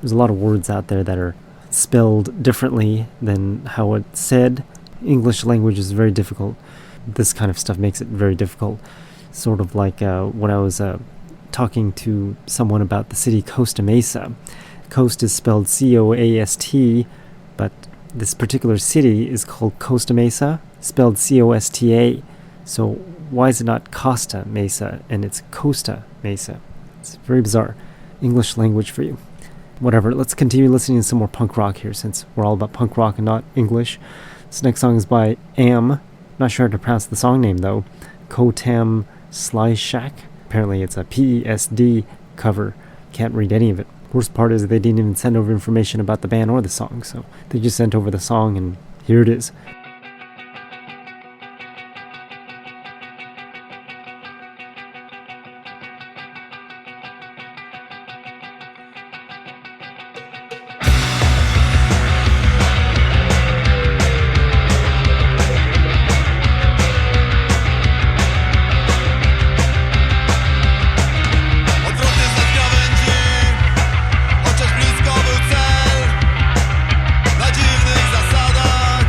There's a lot of words out there that are spelled differently than how it's said. English language is very difficult. This kind of stuff makes it very difficult. Sort of like when I was talking to someone about the city Costa Mesa. Coast is spelled Coast, but this particular city is called Costa Mesa, spelled Costa. So why is it not Costa Mesa and it's Costa Mesa? It's very bizarre. English language for you. Whatever, let's continue listening to some more punk rock here, since we're all about punk rock and not English. This next song is by Am. Not sure how to pronounce the song name though. Kotam Slyshak. Apparently it's a PESD cover. Can't read any of it. Worst part is they didn't even send over information about the band or the song, so they just sent over the song and here it is. Chociaż blisko był cel, na dziwnych zasadach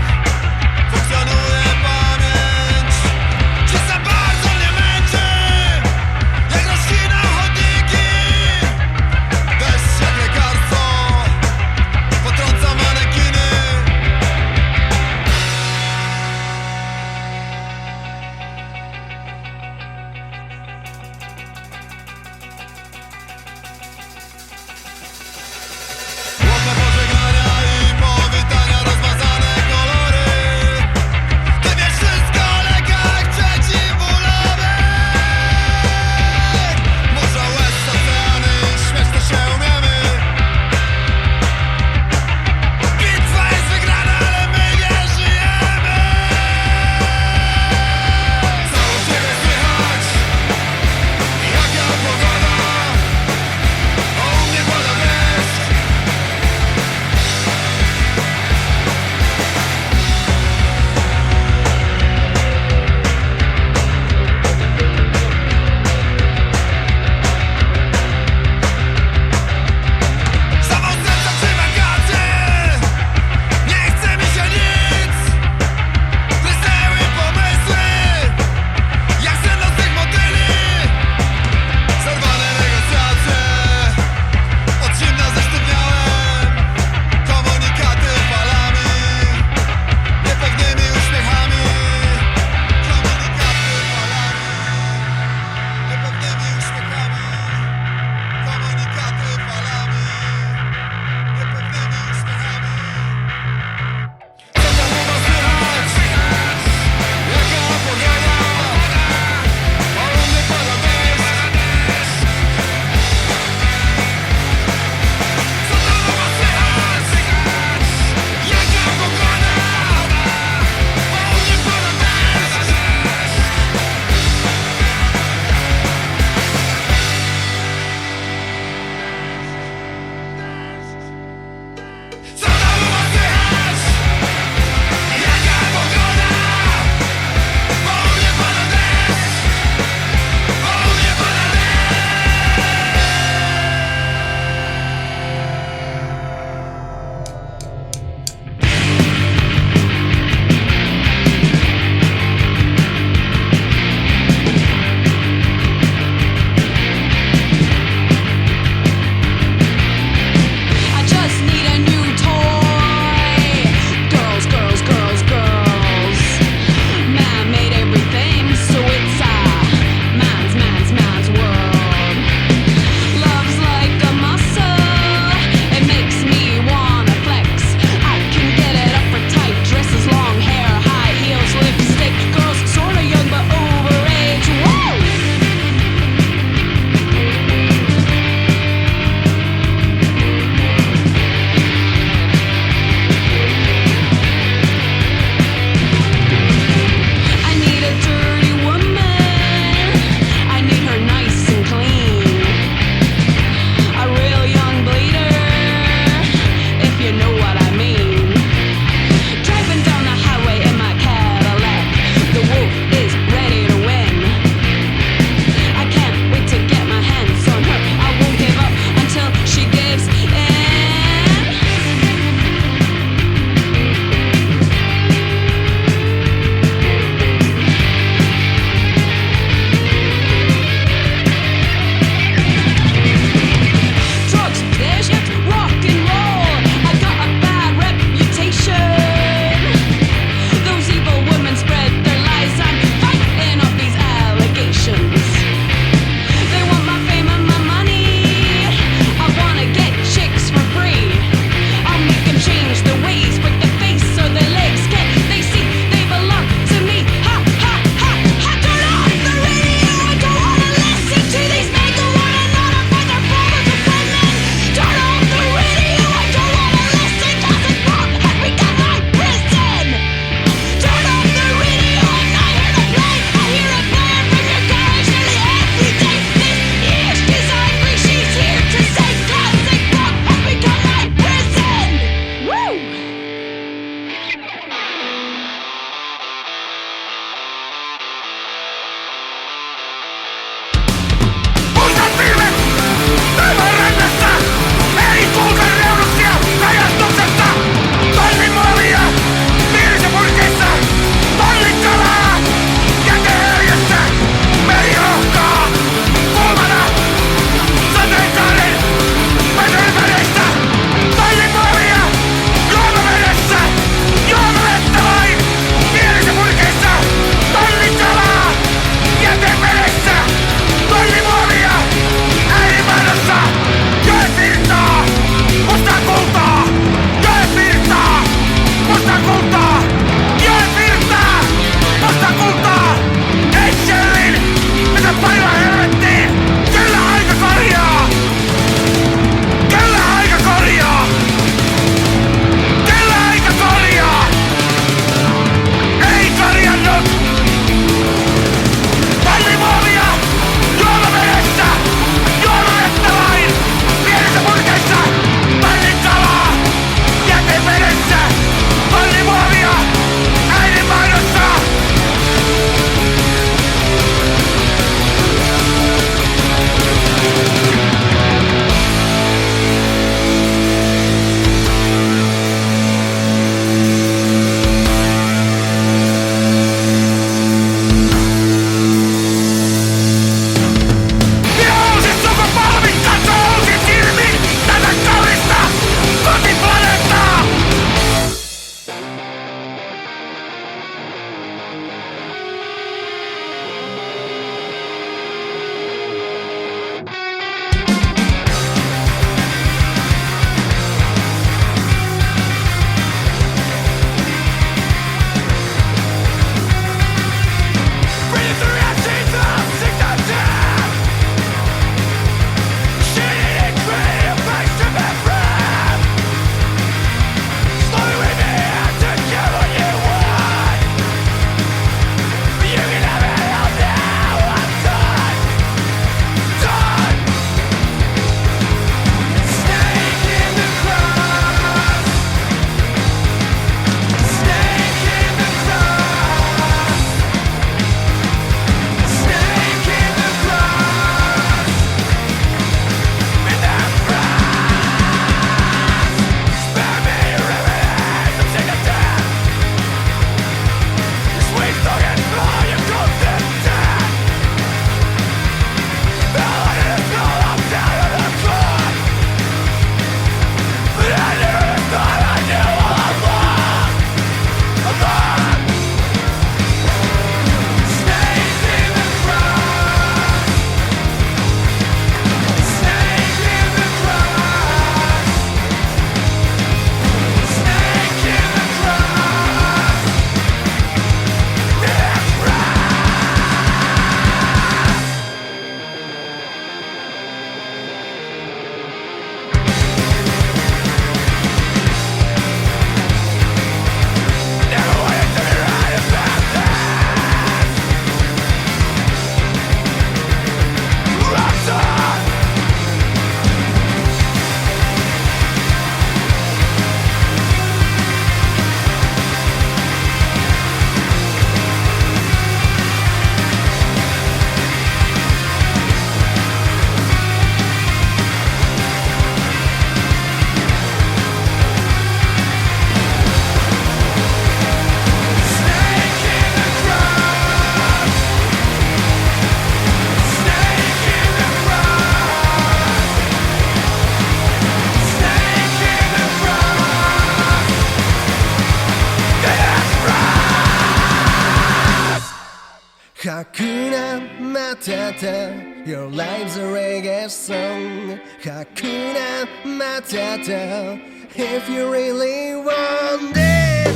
Hakuna Matata, your life's a reggae song. Hakuna Matata, if you really want it.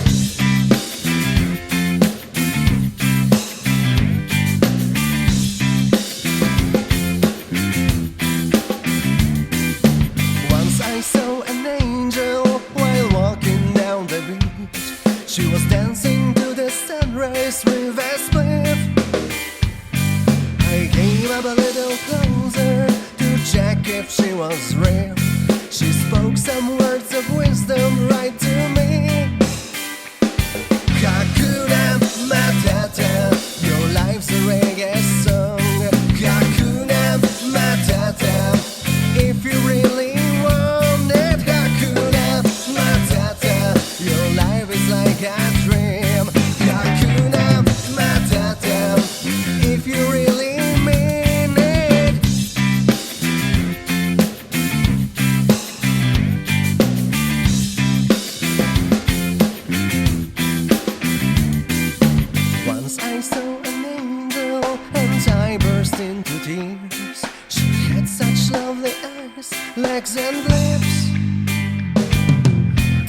Once I saw an angel while walking down the beach. She was dancing to the sunrise with a spliff. I came up a little closer to check if she was real. She spoke some words of wisdom right to me. Hakuna Matata, your life's a reggae song. Hakuna Matata, if you really want it. Hakuna Matata, your life is like a dream. Hakuna Matata, if you really mean it. Once I saw an angel and I burst into tears. She had such lovely eyes, legs and lips.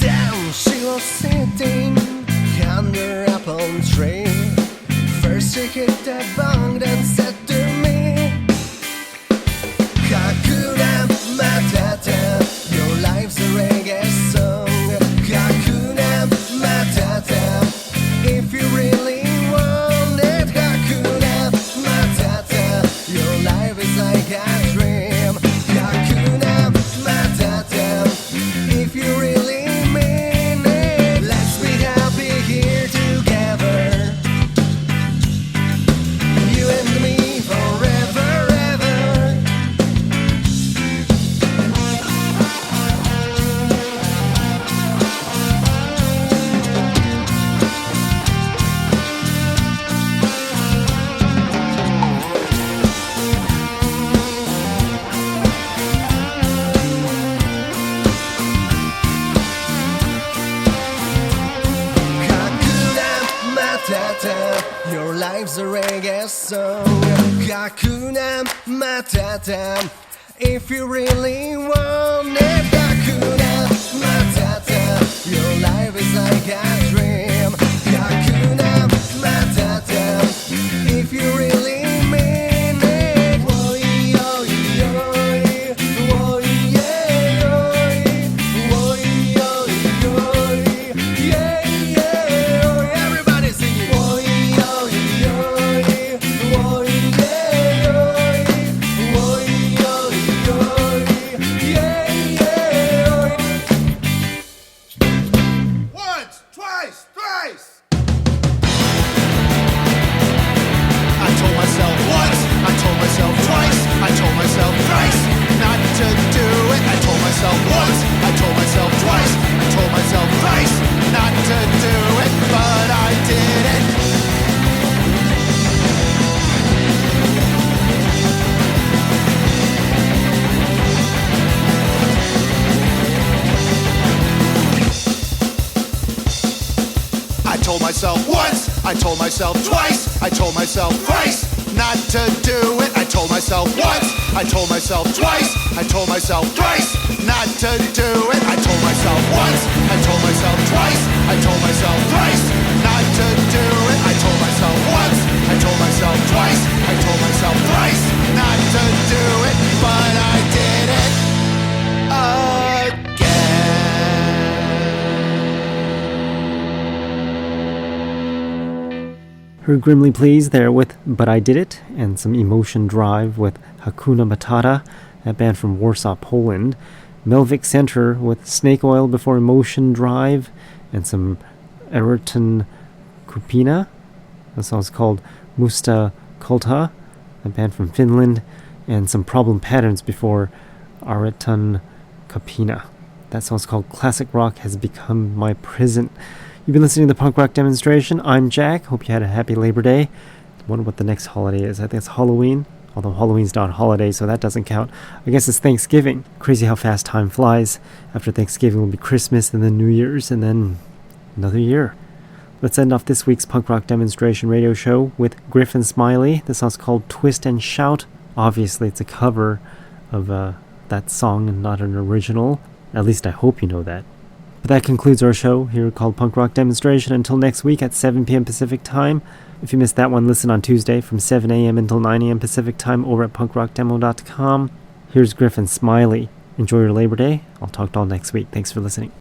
Down she was sitting under a palm tree. First she hit the bong, then said to me, Hakuna Matata, your life's a reggae song. Hakuna Matata, if you really want it. Hakuna Matata, your life is like a dream. Hakuna Matata, if you really mean it. Let's be happy here together, you and me forever, ever. Hakuna Matata, your life's a reggae song. Hakuna Matata, if you really want it. Hakuna Matata, your life is like a dream. Hakuna Matata, if you really mean it. Woy, yoy, yoy, woy, yeah, yoy, woy, yoy, yoy, yeah, yeah, yoy. Everybody sing it. Woy, yoy, yoy, woy, yeah, yoy, woy, yoy, yoy, yeah, yeah, yoy. Once, twice, thrice. I told myself once, I told myself twice, I told myself thrice not to do it. I told myself once, I told myself twice, I told myself thrice not to do it, but I did it. I told myself once, I told myself twice, I told myself thrice not to do it. I told myself once, I told myself twice, I told myself thrice not to do it. I told myself once, I told myself twice, I told myself thrice not to do it. I told myself once, I told myself twice, I told myself thrice not to do it, but I did it again. Heard Grimly Pleased there with But I Did It, and some Emotion Drive with Hakuna Matata, that band from Warsaw, Poland. Melvic Center with Snake Oil before Emotion Drive, and some Eriton Kupina. The song's called Musta Kulta, a band from Finland, and some Problem Patterns before Ariton Kapina. That song's called Classic Rock Has Become My Prison. You've been listening to the Punk Rock Demonstration. I'm Jack. Hope you had a happy Labor Day. I wonder what the next holiday is. I think it's Halloween, although Halloween's not a holiday, so that doesn't count. I guess it's Thanksgiving. Crazy how fast time flies. After Thanksgiving will be Christmas, and then New Year's, and then another year. Let's end off this week's punk rock demonstration radio show with Griffin Smiley. The song's called Twist and Shout. Obviously, it's a cover of that song and not an original. At least I hope you know that. But that concludes our show here called Punk Rock Demonstration. Until next week at 7 p.m. Pacific Time. If you missed that one, listen on Tuesday from 7 a.m. until 9 a.m. Pacific Time over at punkrockdemo.com. Here's Griffin Smiley. Enjoy your Labor Day. I'll talk to all next week. Thanks for listening.